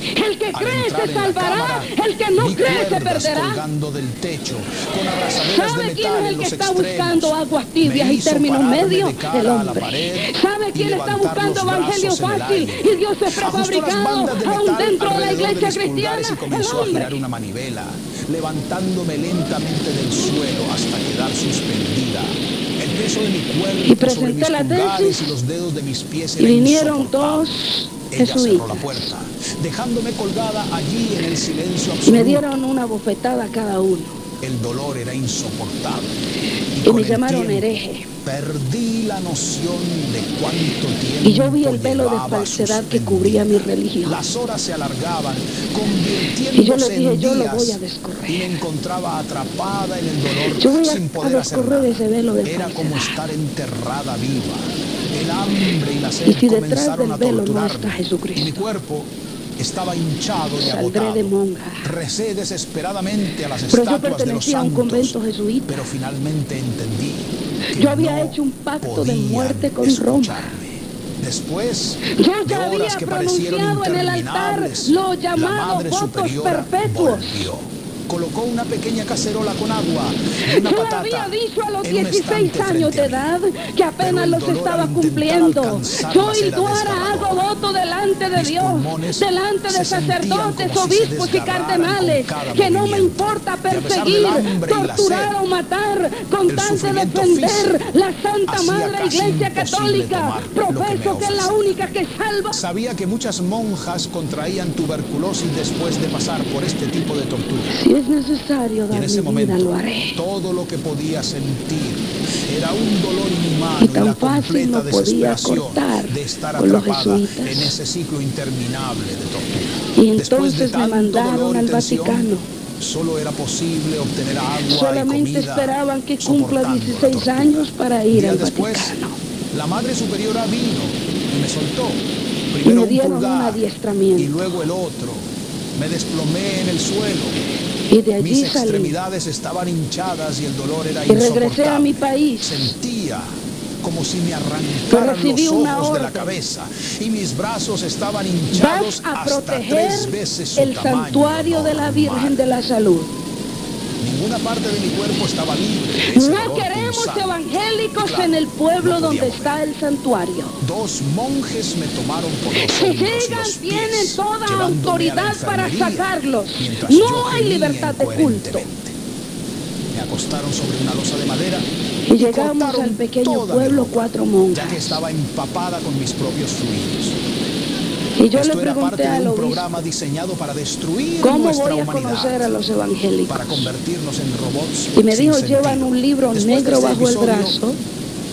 El que Al cree entrar se en la salvará, cámara, el que no vi cree se cuerdas perderá. colgando del techo, con abrazaderas de ¿Sabe quién metal es en el que los está extremos. buscando aguas Me tibias y hizo términos pararme medios? de cara El a la hombre. pared ¿Sabe y quién está levantar buscando los evangelio brazos en el fácil aire. y Dios es Ajustó las prefabricado bandas de aún metal dentro de la alrededor de iglesia mis cristiana? pulgares y El comenzó a girar hombre. una manivela, levantándome lentamente del suelo hasta quedar suspendida. El peso de mi Y cuerpo sobre mis presenté la pulgares tesis y los dedos de mis pies y era vinieron insoportable. dos Ella cerró la jesuitas puerta, dejándome colgada allí en el silencio y me absoluto. dieron una bofetada a cada uno El dolor era insoportable. y con me el llamaron tiempo, hereje. perdí la noción de cuánto tiempo Y yo vi el velo de llevaba falsedad que suspendida. cubría mi religión. Las horas se alargaban, Y yo le convirtiéndose dije, en yo lo días, voy a y me descorrer. encontraba atrapada en el dolor Yo voy sin a poder hacer descorrer nada. ese velo de Era como falsedad. estar enterrada viva. El hambre y la Y sed si detrás comenzaron del a velo no torturarme, está y mi Jesucristo, cuerpo estaba hinchado y saldré agotado. de monja. Recé desesperadamente a las Pero yo estatuas de los pertenecía a un santos, convento jesuita. pero finalmente entendí que Yo había no hecho un pacto de podían muerte con escucharme. Roma. Después Yo de ya había horas que parecieron pronunciado en el altar interminables, los la llamados Madre votos Superiora perpetuos. volvió. Colocó una pequeña cacerola con agua y una Yo patata había dicho a los en un 16 estante años de frente a mí. edad que apenas Pero el los dolor estaba al intentar cumpliendo. alcanzar Yo, la cera Hilduara, desgarradora. hago voto delante de Mis Dios, pulmones delante de se sentían sacerdotes, como si se obispos y desgarraran cardenales, con cada que no me movimiento. importa Y a pesar perseguir, del hambre y la torturar sed, o matar, con el tal de sufrimiento defender físico la Santa hacía Madre casi Iglesia imposible Católica. tomar lo que me Profeso que es la ofrecían. única que salva. Sabía que muchas monjas contraían tuberculosis después de pasar por este tipo de tortura. Si es necesario Y dar en mi ese vida, momento, lo haré. todo lo que podía sentir era un dolor inhumano Y y tan la fácil completa no podía desesperación cortar de estar con los atrapada jesuitas. en ese ciclo interminable de tortura. Y Después de entonces me tanto mandaron dolor y al tensión, Vaticano. solo era posible obtener agua Solamente y comida, esperaban que cumpla soportando la 16 tortura. años para ir Días al después, Vaticano. la Madre Superiora vino y me soltó. Y Primero me un dieron un pulgar adiestramiento. y luego el otro. Me desplomé en el suelo. Y de Mis allí salí. extremidades estaban hinchadas y el dolor era Y regresé insoportable. a mi país. Sentía como si me Pero arrancaran recibí los una ojos de la orden. cabeza y mis brazos estaban hinchados Vas a hasta proteger 3 veces su el tamaño santuario de la normal. Virgen de la Salud. Ninguna parte de mi cuerpo estaba libre de ese No dolor queremos punzante. evangélicos Claro, en el pueblo no podía donde mover. está el santuario. 2 monjes me tomaron por los Si hombros y llegan, los pies, tienen toda llevándome a la autoridad para enfermería, sacarlos. mientras No yo hay gemía libertad de culto. incoherentemente. Me acostaron sobre una losa de madera Y llegamos cortaron al pequeño toda mi pueblo ropa, 4 ya monjas. que estaba empapada con mis propios fluidos. Y yo le Esto era parte pregunté de al un obispo, programa diseñado para destruir ¿cómo nuestra voy a humanidad, conocer a los evangélicos? para convertirnos en robots Y me sin dijo, sentido. llevan un libro Después de negro este bajo el episodio, brazo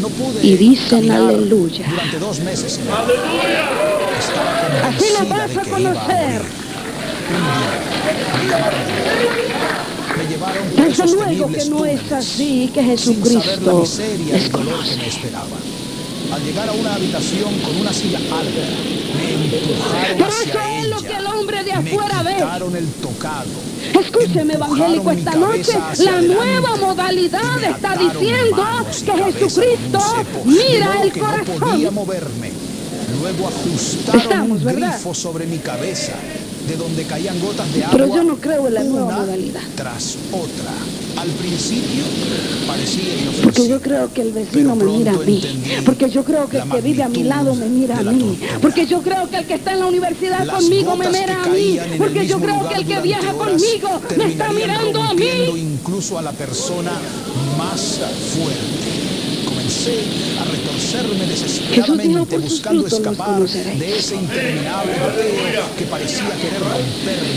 no pude y dicen caminar aleluya. durante 2 meses. Estaba convencida Así lo de vas a que iba a conocer. morir. Un día me llamaron de nuevo. Me llevaron por Desde esos luego temibles que no es túneles, así, que sin saber la Jesucristo miseria y les el dolor que conoce. me esperaba. Al llegar a una habitación con una silla alta, me empujaron Pero hacia eso es ella. lo que el hombre de Me afuera ve. quitaron el tocado. Escúcheme, evangélico, Empujaron esta mi noche cabeza hacia la adelante nueva y modalidad me está ataron diciendo manos y que cabeza Jesucristo con un cepo, de mira modo el que no podía corazón. moverme. Luego ajustaron Estamos, un ¿verdad? grifo sobre mi cabeza, de donde caían gotas de agua, Pero yo no creo en la nueva una modalidad. tras otra. Al principio parecía inofensivo. Porque yo creo que el vecino me pero mira a pronto mí. entendí Porque yo creo que el la que vive a mi magnitud lado me mira a de la mí. tortura. Porque yo creo que el que está en la universidad Las conmigo me gotas mira que a mí. caían en el Porque yo mismo creo lugar que el que durante viaja horas conmigo me está terminarían mirando a rompiendo mí. incluso a la persona más fuerte. Comencé a retorcerme desesperadamente por sus buscando frutos los escapar conoceréis. de ese interminable goteo que parecía querer romperme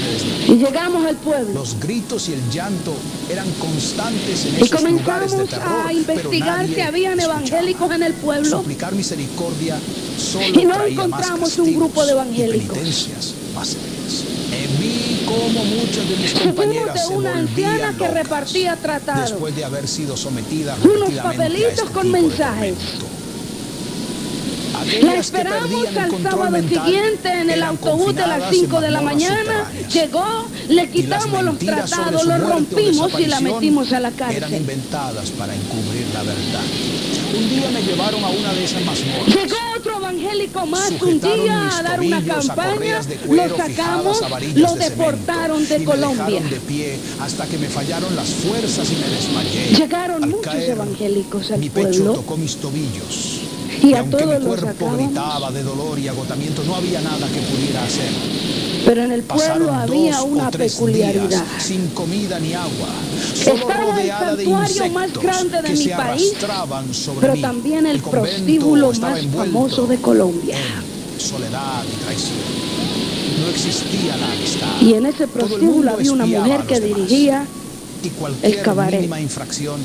desde Y llegamos al pueblo. Los gritos y el llanto eran constantes en Y esos lugares de comenzamos terror, a investigar pero nadie si habían escuchaba. evangélicos en el pueblo. Suplicar misericordia solo Y no traía encontramos más un castigos grupo de y evangélicos. penitencias más severas. Vi cómo muchas de mis Supimos compañeras de se una anciana volvían que locas repartía tratados. después de haber sido sometidas Unos repetidamente a papelitos este con tipo de mensajes. tormento. La esperamos al sábado siguiente en el autobús de las 5 de la mañana. Llegó, le quitamos los tratados, los rompimos y la metimos a la cárcel. Eran inventadas para encubrir la verdad. Un día me llevaron a una de esas mazmorras. Llegó otro evangélico más un día a dar una campaña, lo sacamos, lo deportaron de Colombia. Me dejaron de pie hasta que me fallaron las fuerzas y me desmayé. Llegaron muchos evangélicos al mi pecho pueblo tocó mis tobillos. y a aunque todos mi los cuerpo sacábamos. gritaba de dolor y agotamiento, no había nada que pudiera hacer. Pero en el pueblo Pasaron había 2 una o 3 peculiaridad. días sin comida ni agua, solo Estaba el rodeada de santuario más insectos grande de que mi se país, arrastraban sobre pero mí. también el convento prostíbulo estaba más envuelto famoso de Colombia. en soledad y traición. No existía la amistad. Y en ese Todo el prostíbulo mundo había una espiaba mujer a que los demás. dirigía Y cualquier el cabaret. mínima infracción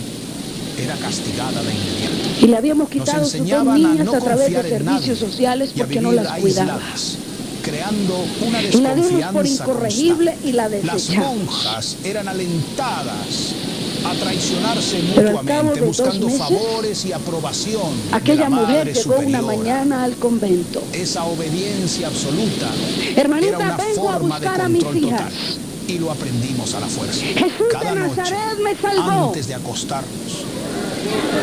era castigada de inmediato. y le habíamos Nos quitado sus 2 enseñaban niñas no a través de confiar en nadie servicios sociales y a porque no vivir las cuidaba. aisladas, creando una Y la dimos por desconfianza incorregible constante. y la Las desechamos. monjas eran alentadas a traicionarse Pero al cabo mutuamente, de 2 buscando meses, favores y aprobación de Aquella la mujer Madre llegó una Superiora. mañana al convento. Esa obediencia absoluta Hermanita, era una vengo a forma de buscar a mis control hijas. total. Y lo aprendimos a la fuerza. Jesús Cada de noche, Nazaret me salvó. antes de acostarnos,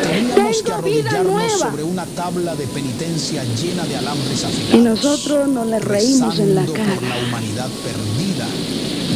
teníamos que Tengo vida arrodillarnos nueva. sobre una tabla de penitencia llena de alambres afilados. Y nosotros nos le reímos en la rezando cara. por la humanidad perdida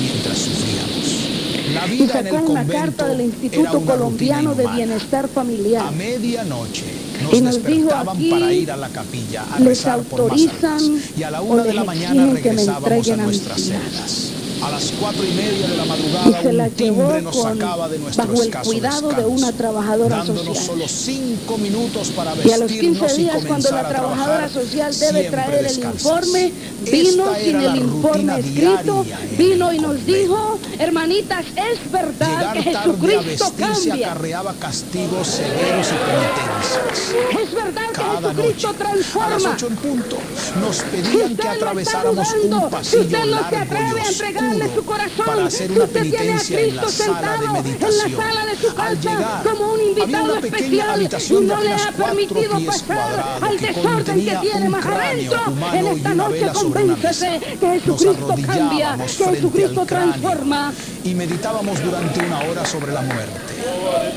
mientras sufríamos. La Y vida en el sacó una convento carta del era Instituto una Colombiano rutina de inhumana. Bienestar Familiar. A medianoche Y nos nos dijo, despertaban aquí para ir a la capilla a les rezar por más autorizan almas. Y a la o 1 de les la mañana exigen que me regresábamos a entreguen a mis nuestras hijas. celdas. A las 4:30 de la Y madrugada se la un llevó timbre nos con, sacaba de nuestro bajo el escaso cuidado de descanso, una trabajadora dándonos social. solo 5 minutos para Y a los vestirnos 15 y días, cuando comenzar la a trabajadora trabajar, social debe siempre traer el descansas. informe, vino Esta sin era el la informe rutina escrito, diaria en vino el y nos convento. dijo, hermanitas, es verdad Llegar que tarde a Jesucristo vestirse cambia. acarreaba castigos severos y penitencias. Es verdad que Cada Jesucristo noche, a las transforma. 8 en punto, nos Si pedían usted que lo está atravesáramos un dudando, si pasillo usted no se largo atreve a y entregarle su oscuro corazón, para hacer si una usted tiene a penitencia en la Cristo sala de sentado en la meditación. sala de su Al casa llegar, como un había invitado una pequeña especial y habitación de no le apenas ha 4 permitido pies pasar cuadrados al que desorden que contenía tiene un más cráneo adentro. humano En y esta una noche vela sobre una convéncese mesa. que Nos Jesucristo cambia, arrodillábamos que frente Jesucristo al cráneo transforma. y meditábamos durante 1 hora sobre la muerte.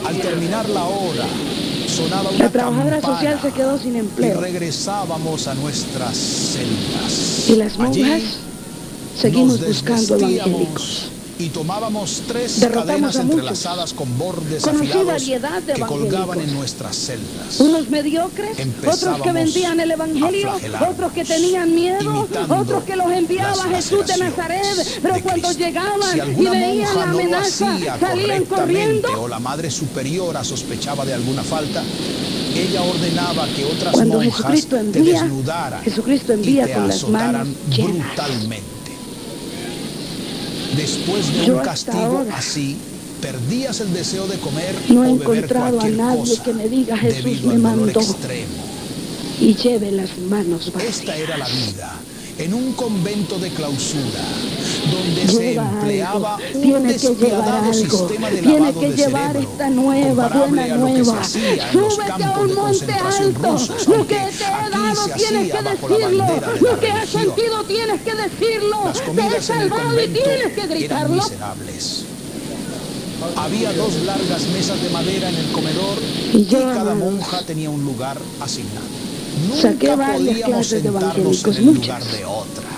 Al terminar la hora, sonaba una La trabajadora campana social se quedó sin y empleo. regresábamos a nuestras celdas. Y las monjas Allí seguimos nos buscando desvestíamos evangélicos. y tomábamos 3 Derrotamos cadenas a muchos. entrelazadas con bordes Conocí afilados variedad de que colgaban evangélicos. en nuestras celdas. Unos mediocres, Empezábamos otros que vendían el evangelio, a flagelarnos, otros que tenían miedo, imitando otros que los enviaba las Jesús de laceraciones Nazaret, pero de cuando Cristo. llegaban Si y alguna veían monja la no lo amenaza, hacía salían correctamente corriendo. o la Madre Superiora sospechaba de alguna falta, ella ordenaba que otras Cuando monjas Jesucristo te envía, desnudaran Jesucristo y envía te con las manos azotaran llenas. brutalmente. Después de Yo un hasta castigo ahora así, perdías el deseo de comer no he o beber encontrado a cualquier nadie cosa que me diga, Jesús debido me al dolor mandó. extremo. Y lleve las manos vacías. Esta era la vida en un convento de clausura, donde se Lleva empleaba algo, un tiene que llevar despiadado algo, sistema de tiene lavado que de llevar cerebro, esta nueva, comparable buena a lo que se nueva. hacía en los Súbete a campos un de monte concentración alto, rusos, lo aunque que te he aquí dado se tienes hacía que bajo la decirlo, bandera de la lo que has religión. sentido tienes que decirlo, Las te he comidas en el salvado y convento tienes que eran gritarlo. miserables. Había 2 largas mesas de madera en el comedor Y y yo, cada amados, monja tenía un lugar asignado. saqué Nunca varias podíamos clases de sentarnos evangélicos, en el muchas. lugar de otra.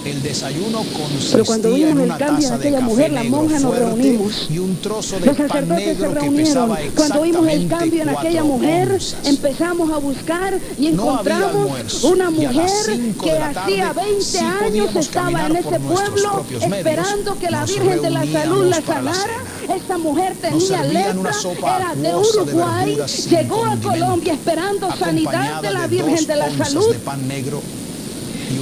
El desayuno Pero cuando consistía en vimos el una cambio en taza de aquella café mujer, la negro monja nos fuerte reunimos. y un trozo de Los pan sacerdotes se negro que reunieron. pesaba Cuando vimos el exactamente cambio en aquella 4 mujer, onzas. empezamos a buscar y No había encontramos almuerzo, una y a las mujer 5 que de la tarde hacía 20 sí años podíamos estaba en caminar ese por nuestros pueblo propios medios. esperando que la Nos Virgen de la Salud la reuníamos para la sanara. cena. Esta mujer Nos tenía servían una lepra, sopa era de acuosa de Uruguay, verduras sin llegó a condimento, Colombia esperando sanidad acompañada de la de Virgen 2 de la onzas Salud. de pan negro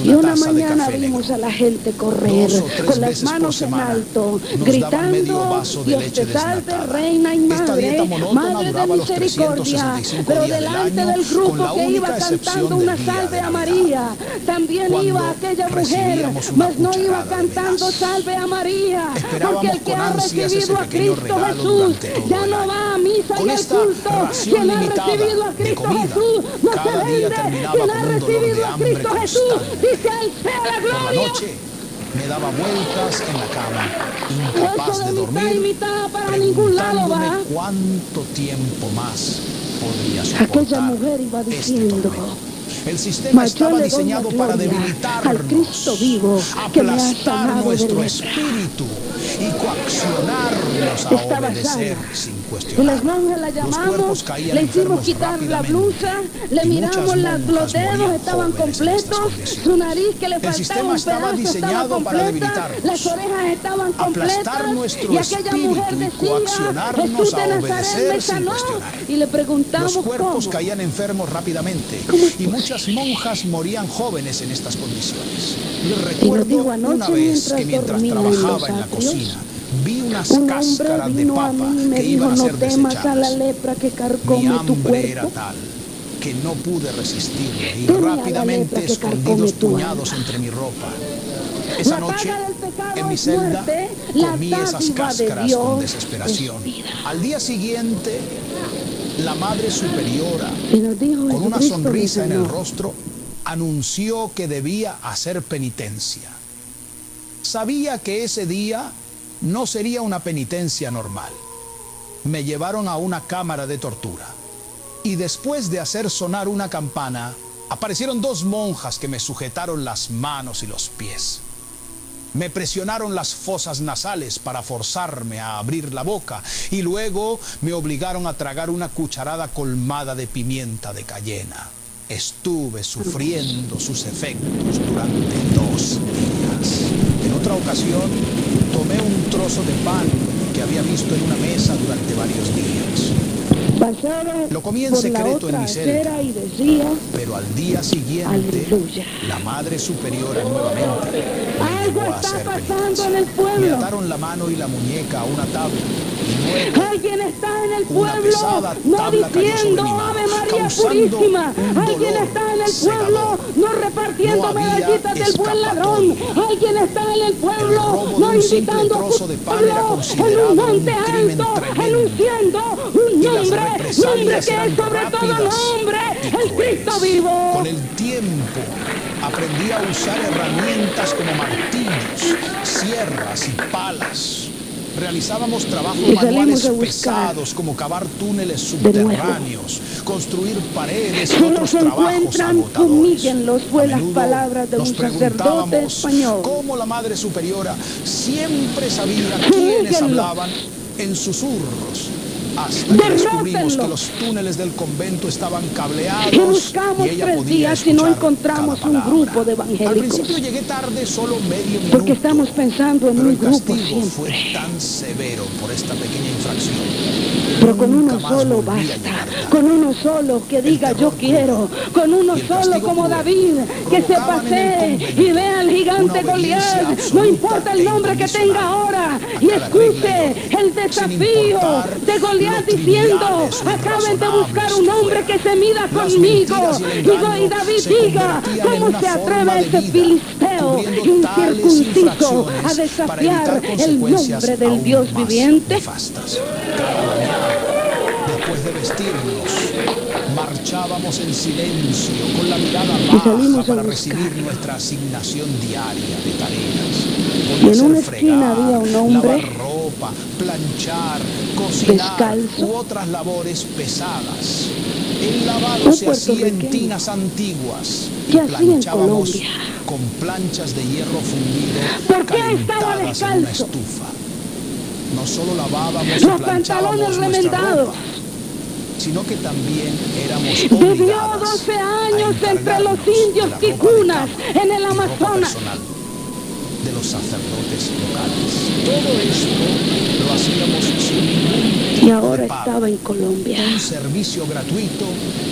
y de Y una una taza de mañana café vimos negro. a la gente correr 2 o 3 con las veces por manos en semana alto, nos daban medio gritando: vaso de Dios leche te salve, desnatada. reina y Esta dieta madre, monótona madre de duraba los misericordia. 365 Pero días del delante año, del con grupo la que iba única excepción cantando del una día salve de a Navidad, María, también cuando iba aquella mujer, recibíamos una mas no iba cucharada de cantando migas. salve a María, porque Esperábamos el que con ha ansias ese recibido a pequeño Cristo regalo Jesús durante todo ya el no año. va a misa Con y al esta culto. ración Quien ha limitada recibido a de Cristo comida, Jesús no se cada día vende. terminaba Quien con ha un dolor de recibido a hambre Cristo Jesús constante. dice: al sea la Por la gloria. noche me daba vueltas en la cama, Eso incapaz de de mitad y dormir, mitad para ningún lado preguntándome va. cuánto tiempo más podría Aquella soportar mujer iba este diciendo: tormento. El sistema mas yo estaba le doy la diseñado para gloria al Cristo debilitarnos, vivo que me ha aplastar sanado de nuestro lepra. espíritu y coaccionarnos a Estaba obedecer sana. sin Y cuestionar. las monjas la Los llamamos, cuerpos caían le hicimos enfermos quitar la rápidamente, blusa, le y miramos muchas los monjas dedos, morían estaban jóvenes en estas completos, condiciones. su nariz que le El faltaba sistema un estaba pedazo estaba diseñado para completa, debilitarnos, las orejas estaban aplastar completas, nuestro y aquella mujer espíritu y decía: coaccionarnos Jesús a de Nazaret obedecer me sin sanó. cuestionar. Y le Los preguntamos: cuerpos ¿cómo? caían enfermos rápidamente ¿Cómo es y muchas posible? monjas morían jóvenes en estas condiciones. Y Y nos recuerdo dijo: una anoche vez que mientras dormía en trabajaba los en la atrios, cocina, vi unas un hombre cáscaras de vino a papa mí y me que dijo: iban a no ser temas a la desechadas. lepra que Mi carcome tu hambre era cuerpo. tal que no pude resistirme y Teme a la rápidamente lepra que escondí carcome 2 tu puñados alma. entre mi ropa. Esa La noche, paga del pecado en mi es celda, muerte, la comí esas dádiva de cáscaras con Dios desesperación. es vida. Al día siguiente, la Madre Superiora, Y nos dijo: con una Jesucristo sonrisa en el dice, no. rostro, anunció que debía hacer penitencia. Sabía que ese día no sería una penitencia normal. Me llevaron a una cámara de tortura y después de hacer sonar una campana, aparecieron 2 monjas que me sujetaron las manos y los pies. Me presionaron las fosas nasales para forzarme a abrir la boca y luego me obligaron a tragar una cucharada colmada de pimienta de cayena. Estuve sufriendo sus efectos durante 2 días. En otra ocasión, tomé un trozo de pan que había visto en una mesa durante varios días. Pasaba Lo comí en por la secreto en otra mi celda, acera y decía: pero al día siguiente, aleluya. la Madre Superiora nuevamente me Algo llevó a está hacer pasando penitencia. en el Me pueblo. ataron la mano y la muñeca a una tabla y luego Alguien está en el una pueblo, pesada no tabla cayó sobre diciendo mi mano, Ave María causando Purísima. un Alguien dolor está en el cegador. pueblo, no repartiendo No había medallitas del buen ladrón. escapatoria. Alguien está en el El pueblo, robo de no un simple invitando a trozo de pan era pueblo en considerado un un monte crimen alto, tremendo. anunciando un Y las nombre que represalias es eran sobre todo rápidas nombre, y el Cristo crueles. vivo. Con el tiempo aprendí a usar herramientas como martillos, sierras y palas. Realizábamos trabajos Y salimos manuales a buscar pesados como cavar túneles de nuevo. subterráneos, construir paredes y Si otros nos trabajos encuentran, agotadores. humíllenlos, fue A las menudo palabras de nos un sacerdote preguntábamos español. cómo la Madre Superiora siempre sabía quiénes Humíllenlos. hablaban en susurros. Hasta que descubrimos que los túneles del convento estaban cableados Y buscamos y ella 3 podía días y no escuchar encontramos cada un palabra. grupo de Al evangélicos. principio llegué tarde solo medio minuto. Porque estamos pensando en pero un el grupo castigo fue siempre. tan severo por esta pequeña infracción. Pero con Nunca uno más solo volví a basta, llegar tarde. con uno solo que diga yo terror quiero, crudo con uno y el solo castigo como cruel David, que se provocaban en el pasee convento y vea al gigante una obediencia Goliat, no absoluta importa el e nombre que incondicional tenga ahora, a y cada regla y escuche orden, el sin desafío importar de Goliat lo diciendo, triviales o acaben de buscar irrazonables un que hombre fueran. que se mida Las conmigo, mentiras y el engaño y David se diga, convertían en ¿cómo una se forma atreve de ese vida, filisteo cubriendo tales incircunciso a infracciones para desafiar evitar el consecuencias nombre del aún Dios más viviente? nefastas. Cada mañana, después de vestirnos, marchábamos en silencio, con la mirada baja salimos a para buscar. recibir nuestra asignación diaria de tareas. Y Podía en ser una esquina había un hombre lavar ropa, planchar, cocinar descalzo. u otras labores pesadas. El lavado Un se hacía en puertorriqueño. tinas antiguas y ¿Qué hacía en planchábamos Colombia? con planchas de hierro fundido ¿Por qué estaba calentadas en una descalzo? estufa. No solo lavábamos y Los planchábamos pantalones nuestra remendados. ropa, sino que también éramos Vivió obligadas 12 a años entre los encargarnos de indios la ropa de ticunas cama en el y ropa Amazonas. personal. de los sacerdotes locales. Todo esto lo hacíamos sin ningún tipo Y ahora de pago. estaba en Colombia. Un servicio gratuito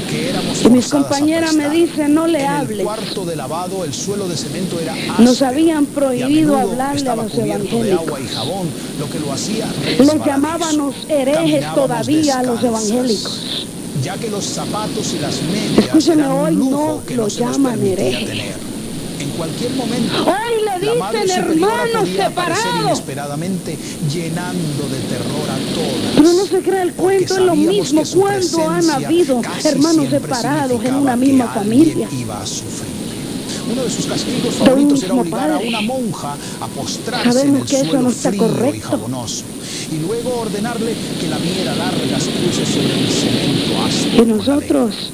que éramos Y mis forzadas a compañeras me prestar. dicen, no le En el hables. cuarto de lavado el suelo de cemento era áspero. Nos habían Y a prohibido menudo hablarle a estaba los cubierto de evangélicos. agua y jabón, lo que lo hacía Les resbaladizo. llamábamos herejes Caminábamos todavía a los descalzas, evangélicos. ya que los zapatos y las medias Escúcheme, eran un hoy lujo no que lo no se nos llaman permitía hereje. tener. En cualquier momento, Hoy le la madre dicen superiora hermanos podía aparecer separados. inesperadamente, llenando de terror a todas. Pero no se crea el Porque cuento, es lo sabíamos mismo que su cuando han presencia habido casi hermanos siempre separados en significaba una que misma alguien familia. iba a sufrir. Uno de sus castigos favoritos era mismo obligar padre. a una monja a postrarse en Sabemos el que eso suelo no está frío y correcto. jabonoso, y luego ordenarle que lamiera largas cruces sobre el cemento áspero. Y con la nosotros lengua.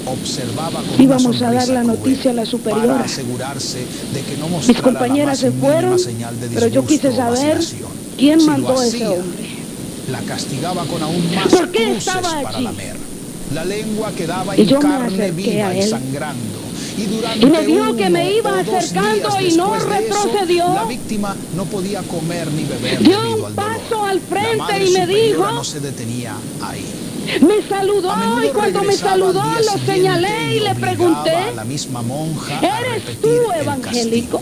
Observaba con íbamos una a dar sonrisa la cruel noticia a la superiora. para asegurarse de que no Mis mostrara compañeras la se más fueron, mínima señal de pero yo disgusto quise o saber vacilación. quién Si lo mandó a ese hacía, hombre. la castigaba con aún más ¿Por qué cruces estaba para allí? lamer. La lengua quedaba Y en yo me carne acerqué a viva y él. sangrando. Y durante Y me dijo que uno me iba o dos acercando días y no después de eso, retrocedió. la víctima no podía comer ni beber Dio debido un al paso dolor. al frente La madre y me superiora dijo, no se detenía ahí. me saludó A menudo y cuando me regresaba al saludó día lo siguiente señalé y le obligaba pregunté, a la misma monja a ¿eres repetir tú el evangélico? castigo.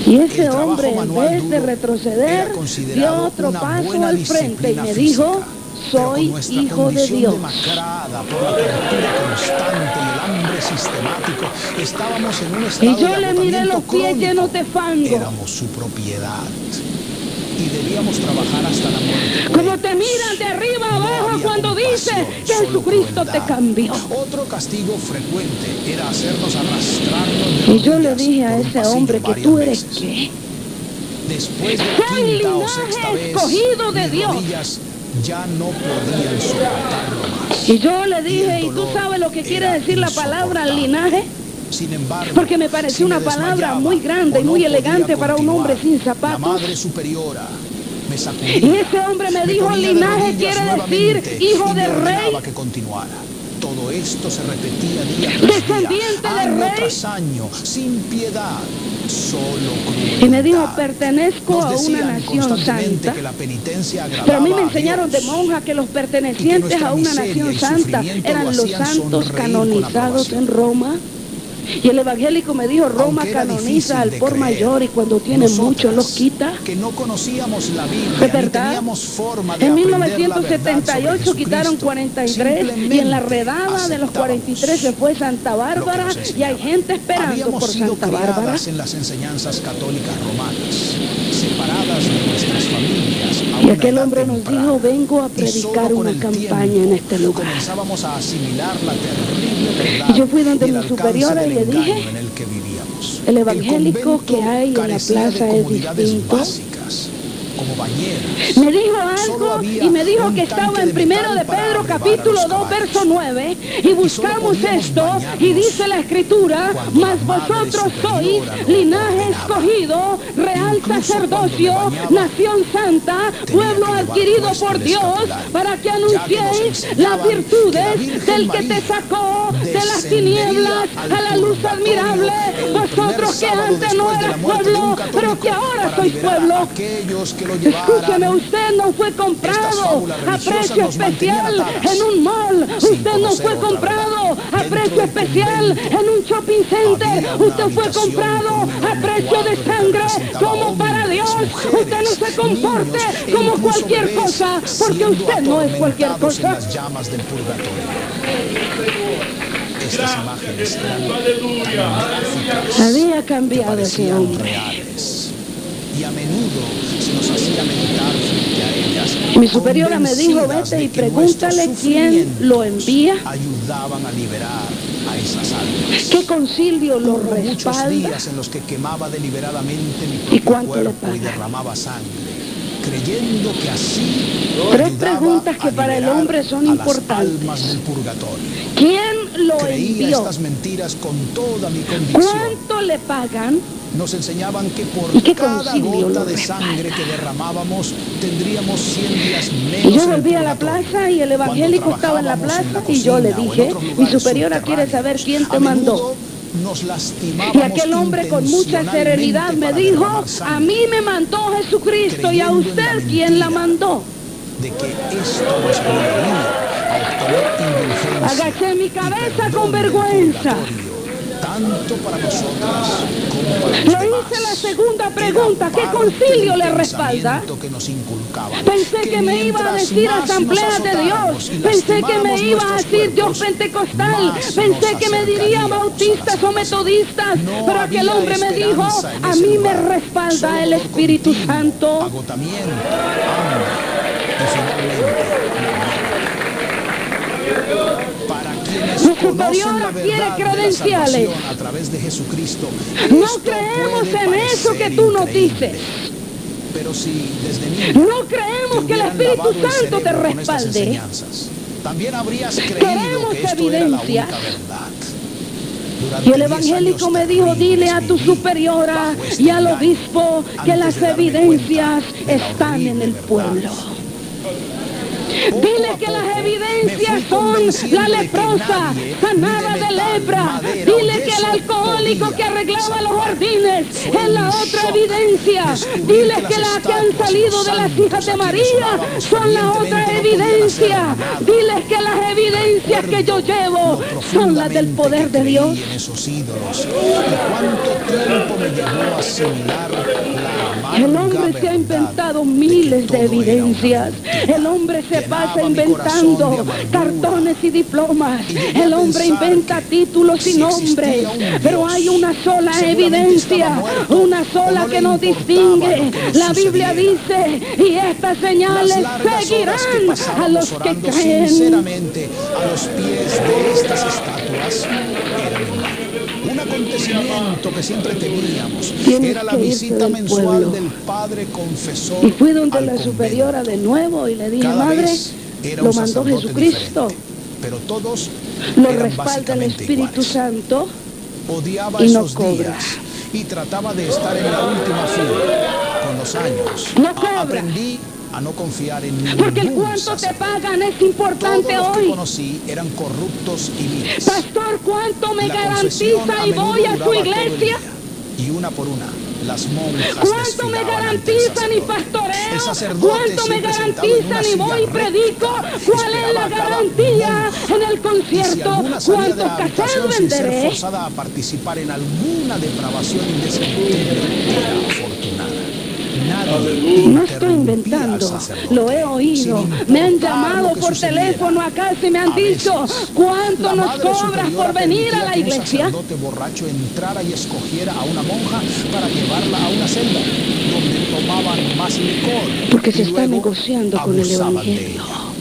Y ese El trabajo hombre, en manual vez de duro retroceder, era dio considerado otro una paso buena al frente y disciplina me física, dijo, pero con soy nuestra hijo de condición Dios. demacrada por la tortura constante y el hambre sistemático, estábamos en un Y estado yo de le miré agotamiento los pies crónico. llenos de fango. Éramos su propiedad y debíamos trabajar hasta la muerte. por Como ellos. te miran de arriba No abajo había cuando dice compasión, que solo Jesucristo te crueldad. cambió. Otro castigo frecuente era hacernos arrastrarnos de Y yo le rodillas dije a por un ese pasillo hombre que varias tú eres veces. qué. Después de la Soy quinta o linaje sexta vez, escogido de mis Dios. rodillas ya no podían soportarlo más. Y yo le Y dije, el ¿y tú dolor sabes lo que quiere era decir la palabra insoportable. linaje? Sin embargo, Porque me pareció si una me palabra desmayaba muy grande o y muy no podía elegante para un hombre continuar, sin zapatos. La madre superiora me sacudía. Y ese hombre me dijo, ponía de linaje rodillas quiere nuevamente decir hijo y de me rey. ordenaba que continuara. Todo esto se repetía día tras Descendiente día, de año rey. tras año, sin piedad, solo crueldad. Y me dijo, pertenezco Nos a una decían nación constantemente santa. que la penitencia agradaba Pero a mí me a enseñaron de Dios. monja que los pertenecientes nuestra a una miseria nación y santa sufrimiento eran lo los hacían santos sonreír con canonizados aprobación. en Roma. Y el evangélico me dijo, Roma Aunque era canoniza difícil al de por creer, mayor y cuando tiene nosotras, mucho los quita. que no conocíamos la Biblia, ¿Es ni verdad? teníamos forma de En aprender la verdad 1978 sobre quitaron Jesucristo, 43 y en la redada de los 43 se fue Santa Bárbara nos y hay enseñaban. gente esperando Habíamos por sido Santa Bárbara. criadas en las enseñanzas católicas romanas, separadas de nuestras familias a Y una aquel edad hombre nos temprana. dijo, vengo a Y predicar solo con una el campaña tiempo en este lugar. comenzábamos a asimilar la terrible verdad Y yo fui donde y el mi alcance superiora y del le engaño dije, en el que vivíamos. el evangélico convento que hay en la carecía plaza de es comodidades distinto. básicas, como bañeras. Me dijo Solo algo había y me dijo un que estaba tanque en de primero metal de para Pedro abrevar a capítulo los 2 caballos. verso 9 y buscamos podíamos esto y bañarnos dice la escritura, cuando mas la madre vosotros superiora sois lo linaje ordenaba. escogido, real Incluso sacerdocio, cuando me bañaba, nación santa, tenía pueblo que llevar adquirido puesto por el Dios escapulario, para que ya que nos anunciéis enseñaban las que la virtudes Virgen del que te María sacó de las descendería tinieblas al a la luz purgatorio admirable, el vosotros primer que sábado antes no después de la eras muerte de un pueblo, católico pero que ahora para sois liberar a pueblo. aquellos que lo Escúcheme, llevaran. usted no fue Estas comprado fábulas a religiosas precio nos mantenían especial atadas, en un mall. sin Usted no conocer fue otra comprado verdad. a Dentro precio del especial convento en un shopping center. había una Usted fue habitación comprado con un a enorme precio de cuadro que sangre representaba como para hombres, Dios. mujeres, Usted no se comporte niños e como incluso cualquier bebés cosa, porque siendo usted no es cualquier atormentados cosa. en las llamas del purgatorio. Estas imágenes eran gráficas, Había que cambiado ese parecían hombre. reales, y a menudo se nos hacía meditar frente a ellas. Mi superiora me dijo, convencidas vete de y que pregúntale nuestros quién lo envía, ayudaban a liberar a esas almas. qué concilio lo Hubo muchos respalda. días en los que quemaba deliberadamente mi ¿Y propio cuánto le cuerpo y pagan? derramaba sangre, creyendo que así Tres ayudaba preguntas que a para el liberar hombre son a las importantes. almas del purgatorio. ¿Quién lo Creía envió? estas mentiras con toda mi convicción. ¿Cuánto le pagan? Nos enseñaban que por ¿Y qué cada concilio gota lo de respalda? sangre que derramábamos tendríamos 100 días menos Y yo en el volví a la purgatorio. plaza y el evangélico Cuando estaba en la trabajábamos plaza en y yo le cocina o en dije, otros mi lugares superiora quiere saber subterráneos, quién te a menudo mandó. nos lastimábamos Y aquel hombre con mucha serenidad me dijo, a mí me mandó Jesucristo y a usted quién la mandó. De que esto nos llevaría a obtener indulgencia. Agaché mi cabeza con vergüenza. Tanto para nosotras como para los Le demás. hice la segunda pregunta, ¿qué concilio le respalda? Que nos inculcaban. Pensé que me iba a decir Asamblea de Dios, pensé que me iba a decir Dios Pentecostal, pensé que me diría bautistas o metodistas, pero aquel hombre me dijo, a mí me respalda el Espíritu Santo. Agotamiento, hambre y finalmente para quienes Mi conocen la superiora quiere verdad de la credenciales. salvación a través de Jesucristo. No Esto creemos puede en eso parecer que tú nos increíble, dices. pero si desde niño No creemos te que el hubieran Espíritu lavado el Santo te cerebro con estas respalde. enseñanzas, también habrías creído Queremos que esto era la evidencias. única verdad. Y el evangélico me dijo, dile a tu superiora y al obispo que las evidencias están en el pueblo. Dile que las evidencias son la leprosa sanada de lepra. Dile que el alcohólico que arreglaba los jardines es la otra evidencia. Dile que las que han salido de las hijas de María son la otra evidencia. Dile que las evidencias que yo llevo son las del poder de Dios. En esos ídolos. ¿Y cuánto tiempo me llevó a asimilar la amarga El hombre se ha verdad inventado de que miles todo de era una evidencias. mentira? El hombre se Llenaba pasa mi corazón de inventando amargura. cartones y diplomas. Y llegué El a hombre pensar inventa que títulos y si nombres. existía un Pero Dios, hay una sola seguramente evidencia, estaba muerto, una o sola no le que nos importaba distingue. lo que nos La Biblia sucediera. dice, y estas señales Las largas horas que seguirán a pasábamos los que orando creen. sinceramente a los pies de estas estatuas eran en vano. Un acontecimiento que siempre teníamos Tienes era la que irte visita del mensual pueblo. del padre confesor Y fui donde al la convento. superiora de nuevo y le dije, Cada madre, vez era lo un mandó sacerdote Jesucristo, diferente, pero todos lo eran respalda el básicamente Espíritu iguales. Santo. Odiaba y no esos cobra. días y trataba de estar en la última fila. Con los años No cobra. aprendí a no confiar en ningún Porque el cuánto te sacerdote. pagan es Todos importante los que hoy. conocí eran corruptos y viles. Pastor, ¿cuánto me La confesión garantiza y menudo voy a su duraba todo el iglesia? día, y una por una las monjas ¿Cuánto me desfilaban ante el garantizan y sacerdote. El pastoreo? sacerdote ¿Cuánto me siempre sentado en una garantizan y silla voy y recta, predico? ¿Cuál es la esperaba a cada garantía monja. en el Y si concierto? alguna salía de ¿Cuántos la habitación caseros sin ser venderé? forzada a participar en alguna depravación indescriptible, era afortunada. Nadie No estoy interrumpía al inventando, sacerdote, lo he oído. sin Me han importar llamado lo que por sucediera. teléfono a casa y me han A dicho, veces, ¿cuánto la nos madre cobras superiora por venir a permitía la que un iglesia? sacerdote borracho entrara y escogiera a una monja para llevarla a una celda donde tomaban más licor. Porque se y está luego negociando con el abusaban de evangelio. ella.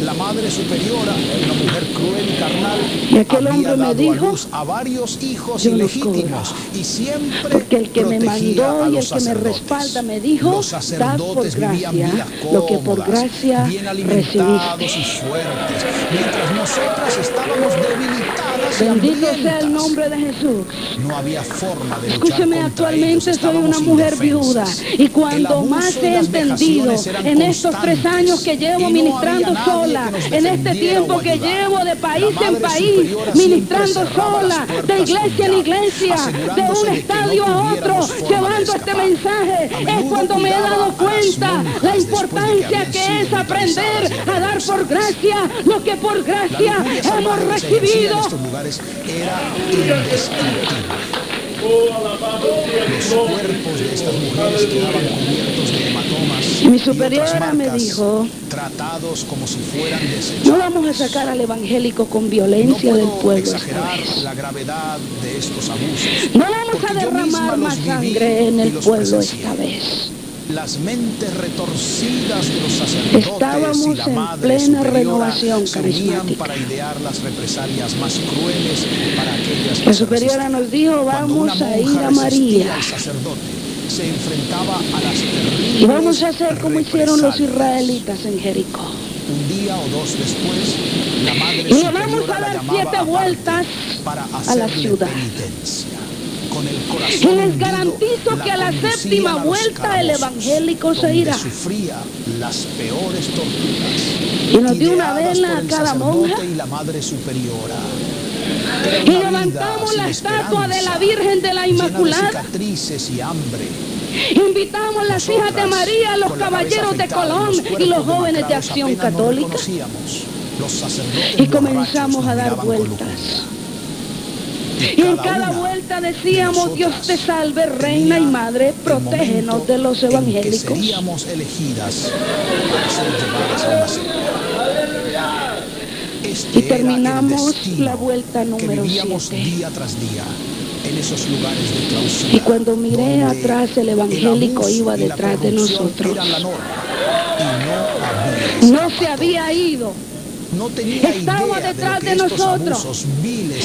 La madre superiora, una mujer cruel y carnal, Y aquel había hombre me dado dijo, a luz a varios hijos yo no ilegítimos cobro. y siempre Porque el que me protegía mandó a y los el que me sacerdotes. respalda me dijo, Los dad por sacerdotes vivían vidas gracia lo que por cómodas, gracia bien alimentados recibiste. y fuertes, mientras nosotras estábamos debilitadas y Bendito sea hambrientas. el nombre de Jesús. No había forma de luchar Escúcheme, contra actualmente ellos. soy Estábamos una mujer indefensas. viuda y El cuando abuso más y he las entendido vejaciones eran en estos 3 constantes. años que Y llevo no ministrando había nadie sola, que nos en este defendiera tiempo o que ayudara. llevo de país La en madre país, superiora ministrando siempre cerraba sola, las puertas de iglesia con en llave, iglesia, de asegurándose un de que estadio no a otro, tuviéramos forma de llevando este escapar. mensaje. A Es menudo cuando me he cuidaba dado a las cuenta monjas la después de que importancia habían que sido es aprender brutalizadas y a dar por avergonzadas. gracia lo que por La gracia lujuria hemos salvaje que se ejercía en recibido. estos lugares era indescriptible. Los cuerpos de estas mujeres quedaban cubiertos de hematomas Mi y otras superiora me marcas, dijo, tratados como si fueran desechados. no vamos a sacar al evangélico con No violencia del puedo pueblo esta exagerar vez. la gravedad de estos abusos. No vamos a porque yo misma derramar los más viví sangre en y el los pueblo presencié. esta vez. Las mentes retorcidas de los sacerdotes Estábamos y la en madre plena superiora renovación se unían carismática. para idear las represalias más crueles para aquellas que La se superiora resistían. nos dijo, Cuando una vamos a ir monja a resistía María al sacerdote, se enfrentaba a las terribles y vamos a hacer como hicieron los represalias. israelitas en Jericó. Un día o dos después, la madre Y le vamos superiora a la dar llamaba 7 aparte vueltas para a la hacerle ciudad. penitencia. Con el Y corazón les hundido, garantizo que a la conducían séptima a los vuelta el calabozos, evangélico se donde irá. sufría las peores torturas. Y nos dio una ideadas vela por a el cada sacerdote monja. y la madre superiora. Y levantamos la estatua de la Virgen de la Inmaculada. Cicatrices y hambre. Invitamos las hijas de María, los caballeros de Colón y los jóvenes de Acción Católica. Y comenzamos a dar vueltas. Y en cada vuelta decíamos: Dios te salve, Reina y Madre, protégenos de los evangélicos. Seríamos elegidas para ser llevadas a una secta. Y terminamos la vuelta número 7. Día tras día en esos lugares de clausura. Y cuando miré atrás, el evangélico iba detrás de nosotros. No se había ido. No tenía estaba detrás de nosotros.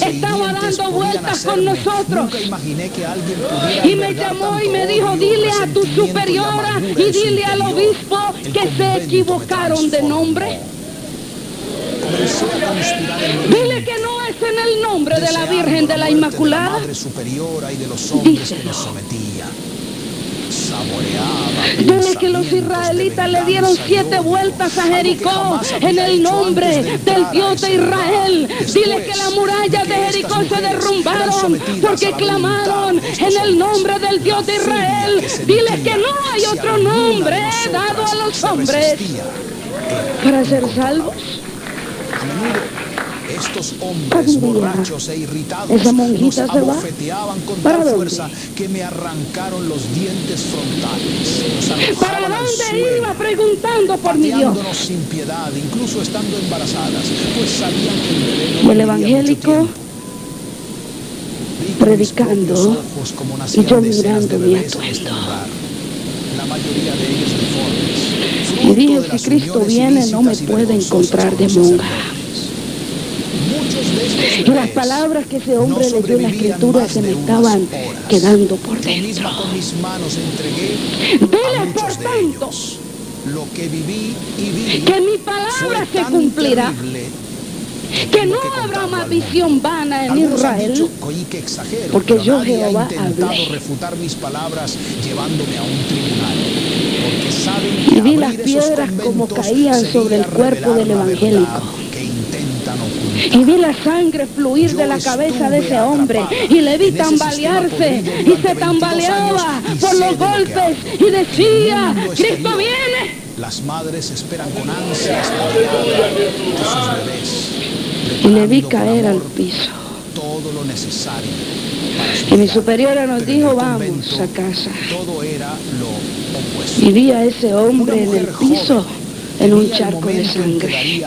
Estaba dando vueltas con nosotros. Nunca imaginé que alguien y me llamó y me dijo: dile a tu superiora y dile al obispo que se equivocaron de nombre. Dile que no es en el nombre de la Virgen de la Inmaculada. Dile que los israelitas le dieron 7 vueltas a Jericó en el nombre del Dios de Israel. Dile que las murallas de Jericó se derrumbaron porque clamaron en el nombre del Dios de Israel. Dile que no hay otro nombre dado a los hombres para ser salvos. Estos hombres borrachos e irritados nos abofeteaban con tal fuerza que me arrancaron los dientes frontales. ¿Para dónde iba? Preguntando por mi Dios. Sin piedad, incluso estando embarazadas, pues sabían que el bebé no el evangélico predicando y yo mirando mi atuendo. La mayoría de ellos deformes. Y dije: si Cristo viene, no me puede encontrar de monja. Y las palabras que ese hombre leyó en la escritura se me estaban quedando por dentro. Dile, por tanto, lo que viví y vi, que mi palabra se cumplirá, que no habrá más visión vana en Israel, porque yo, Jehová, hablé. Refutar mis palabras llevándome a un tribunal, porque saben que y vi las piedras como caían sobre el cuerpo del evangélico. Y vi la sangre fluir de la cabeza de ese hombre y le vi tambalearse y se tambaleaba por los golpes y decía: Cristo viene. Las madres esperan con ansias la llegada de sus bebés. Y le vi caer al piso. Todo lo necesario. Y mi superiora nos dijo: vamos a casa. Todo era lo opuesto. Y vi a ese hombre en el piso en un charco de sangre.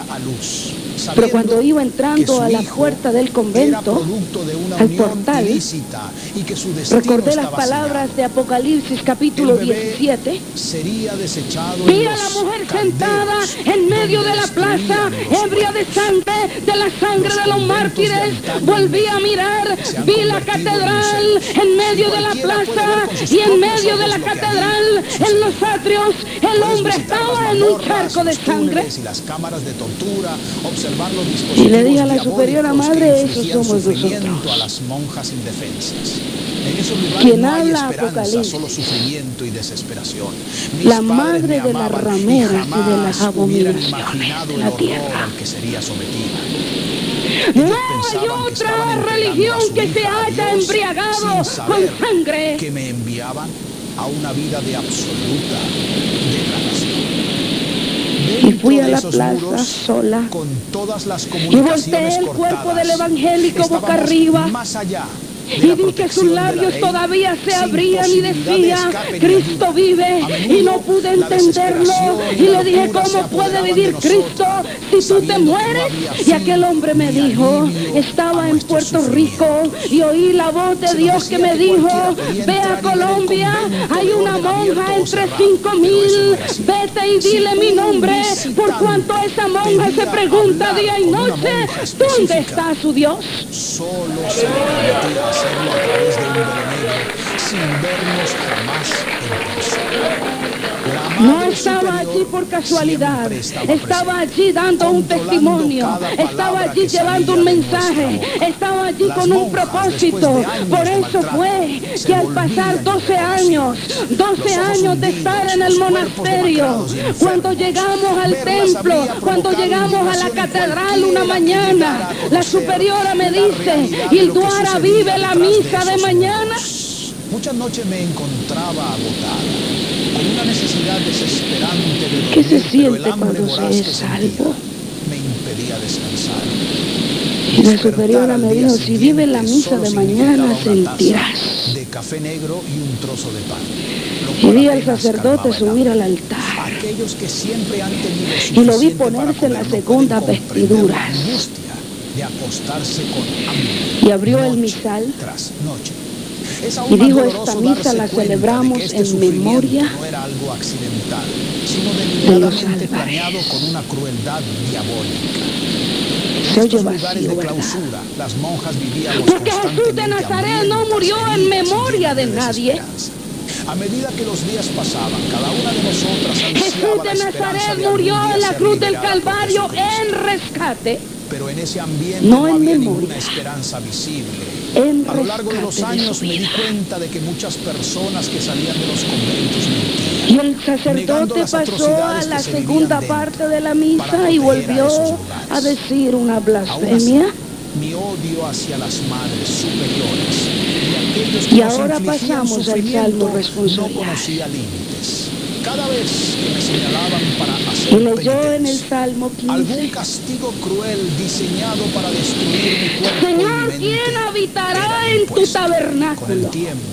Pero cuando iba entrando a la puerta del convento, al portal, recordé las palabras de Apocalipsis capítulo 17. Vi a la mujer sentada en medio de la plaza, ebria de la sangre de los mártires. Volví a mirar, vi la catedral en medio de la plaza y en medio de la catedral, en los atrios, el hombre estaba en un charco de sangre. Y le dije a la superiora: madre, esos somos nosotros. Quien habla Apocalipsis, la madre de las rameras y de las abominaciones de la tierra. No hay otra religión que se haya embriagado con sangre. Que me enviaban a una vida de absoluta degradación. Y fui a la plaza sola y volteé el cuerpo del evangélico boca arriba. Más allá y vi que sus labios todavía se abrían y decía: Cristo vive. Y no pude entenderlo. Y le dije: ¿cómo puede vivir Cristo si tú te mueres? Y aquel hombre me dijo, estaba en Puerto Rico, y oí la voz de Dios que me dijo: ve a Colombia, hay una monja entre 5,000, vete y dile mi nombre, por cuanto esa monja se pregunta día y noche: ¿dónde está su Dios? Solo se permitía hacerlo a través de un velo negro, sin vernos jamás en persona. La No estaba allí por casualidad, estaba allí dando un testimonio, estaba allí llevando un mensaje, estaba allí con un propósito. Por eso fue que al pasar 12 años de estar en el monasterio, cuando llegamos al templo, cuando llegamos a la catedral una mañana, la superiora me dice: Hilduara, ¿vive la misa de mañana? Muchas noches me encontraba agotada, con una necesidad desesperante de dormir. ¿Qué se siente pero el hambre cuando voraz se que es sentía salvo? me impedía descansar. Y la superiora me dijo: si vive la misa de mañana, sentirás. De café negro y un trozo de pan. Y vi al sacerdote subir al altar. Aquellos que siempre han tenido Y lo vi ponerse la segunda vestiduras. De acostarse con hambre, y abrió el misal tras noche. y dijo: esta misa la celebramos en memoria no era algo accidental, sino de los deliberadamente salvajes. planeado con una crueldad diabólica. Se oye Estos lugares vacío, de ¿verdad? clausura, las monjas vivíamos Porque Jesús de constantemente Nazaret no hambrientas, murió en heridas, memoria de llenas nadie. desesperanza. A medida que los días pasaban, cada una de nosotras Jesús ansiaba de la esperanza Nazaret de algún murió día en la ser cruz del liberada por Calvario Jesucristo. en rescate. Pero en ese ambiente No no en había memoria. ninguna esperanza visible. En A lo largo de los rescate de años su me di vida. cuenta de que muchas personas que salían de los conventos mentían. Y el negando sacerdote las pasó a atrocidades la que se vivían segunda dentro, parte de la para misa y proteger a volvió esos lugares. a decir una Aún así, blasfemia. mi odio hacia las madres superiores y aquellos que Y nos ahora infligían pasamos al sufrimiento salmo no responsorial. conocía límites. Cada vez que me señalaban para Y hacer leyó en el penitencia, Salmo algún 15. castigo cruel diseñado para destruir mi cuerpo Señor, y mi mente ¿quién era habitará en tu impuesto. Con el tabernáculo? tiempo,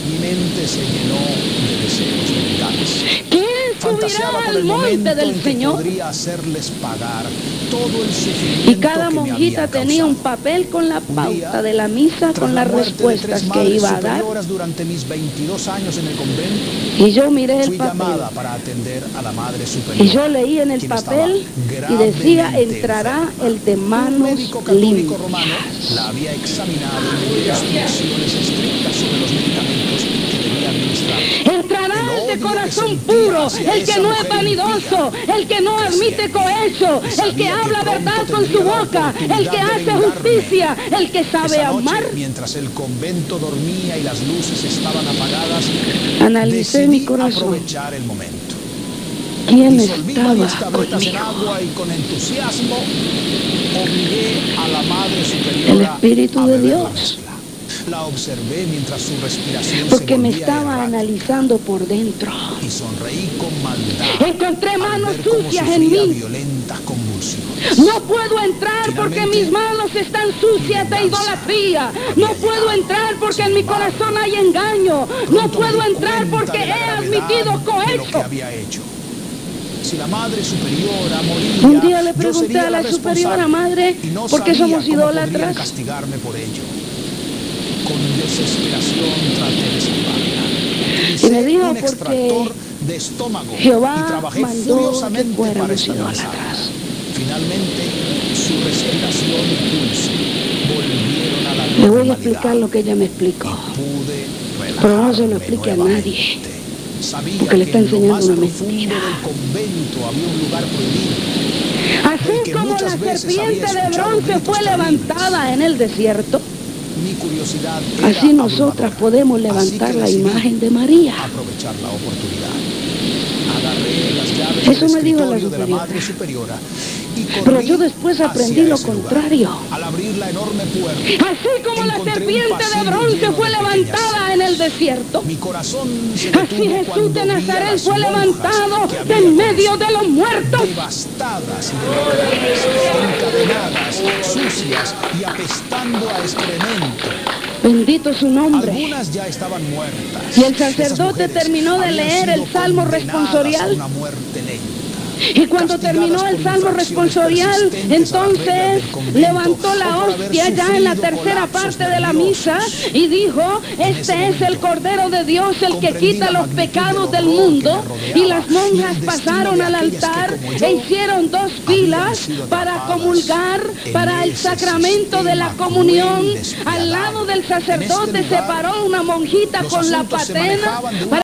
mi mente se llenó de deseos de venganza. ¿Quién Fantaseaba subirá con al el monte momento en del que Señor? podría hacerles pagar todo el sufrimiento Y cada que me monjita habían tenía un causado. papel con la Un pauta día, de la misa, tras con la las muerte de respuestas 3 que madres iba a dar. superiores durante mis 22 años en el convento, Y yo miré el fui papel. llamada para atender a la madre superior. Y yo leí en el quien papel estaba y decía: gravemente entrará enferma. el de Un manos médico católico romano limpias. la había examinado y me dio instrucciones estrictas sobre los medicamentos que debía administrar. Entrará el de corazón puro, el que no es vanidoso, el que no admite cohecho, el que habla verdad con su boca, el que hace justicia, el que sabe Esa noche, amar. mientras el convento dormía y las luces estaban apagadas, Analicé mi decidí corazón. aprovechar el momento. ¿Quién Disolví varias estaba tabletas en conmigo? agua y con entusiasmo obligué a la Madre Superiora El Espíritu a de beber la Dios. mezcla. La observé mientras su respiración Porque se me volvía estaba errática analizando por dentro. y sonreí con maldad. Encontré al manos ver cómo sucias en sufría mí. violentas convulsiones. No puedo entrar porque Finalmente, mis manos están sucias de idolatría. No puedo entrar porque en mi corazón hay engaño. No Pronto me puedo di entrar cuenta porque de la he gravedad admitido de lo que cohecho. había hecho. Si la Madre Superiora moría, Un día le yo pregunté sería a la superiora: responsable, madre, y no ¿por qué sabía somos cómo podrían idólatras? castigarme por ello. Con desesperación traté de salvarla. Y me dijo: un porque extractor de estómago y Jehová trabajé mandó que furiosamente para fuéramos estabilizarla. idólatras. Finalmente, su respiración y pulso volvieron a la Le voy a normalidad. explicar lo que ella me explicó. Pude Pero no se lo relajarme explique a nuevamente. nadie, Sabía porque le está que en lo enseñando más una profundo mentira. del convento había un lugar prohibido. Así que como la muchas veces serpiente había de escuchado bronce gritos fue terribles. levantada en el desierto, Mi curiosidad era así nosotras abrumadora. podemos Así levantar que la decidí imagen de María. aprovechar la oportunidad. Agarré las llaves Eso del me dijo la escritorio de la superiora. Madre Superiora y Pero corrí yo después aprendí hacia lo ese lugar. contrario. Al abrir la enorme puerta, Así como la encontré un serpiente de pasillo bronce lleno fue de pequeñas levantada en el desierto, mi corazón se así detuvo Jesús cuando de vi a Nazaret las fue monjas levantado que de había en medio conocido, de los muertos. devastadas y demacradas, encadenadas, sucias y apestando a excremento. Bendito su nombre. Algunas ya estaban muertas. Y el Esas sacerdote mujeres terminó de habían leer sido el Salmo condenadas responsorial. a una muerte lenta. Y cuando Castigadas terminó el por Salmo infracciones responsorial, persistentes a las reglas entonces del convento, levantó la o por haber hostia ya en la sufrido tercera colapsos parte de la misa nerviosos. y dijo: En este ese es el momento, Cordero de Dios, el que comprendí quita la los magnitud pecados del del horror que mundo. me rodeaba Y las y el monjas destino pasaron de al aquellas que, altar como yo, e hicieron dos filas sido para atrapadas comulgar en para el ese sacramento de la sistema comunión. cruel, despiadado. Al lado del En este sacerdote se lugar, paró una monjita los con la asuntos se patena manejaban de una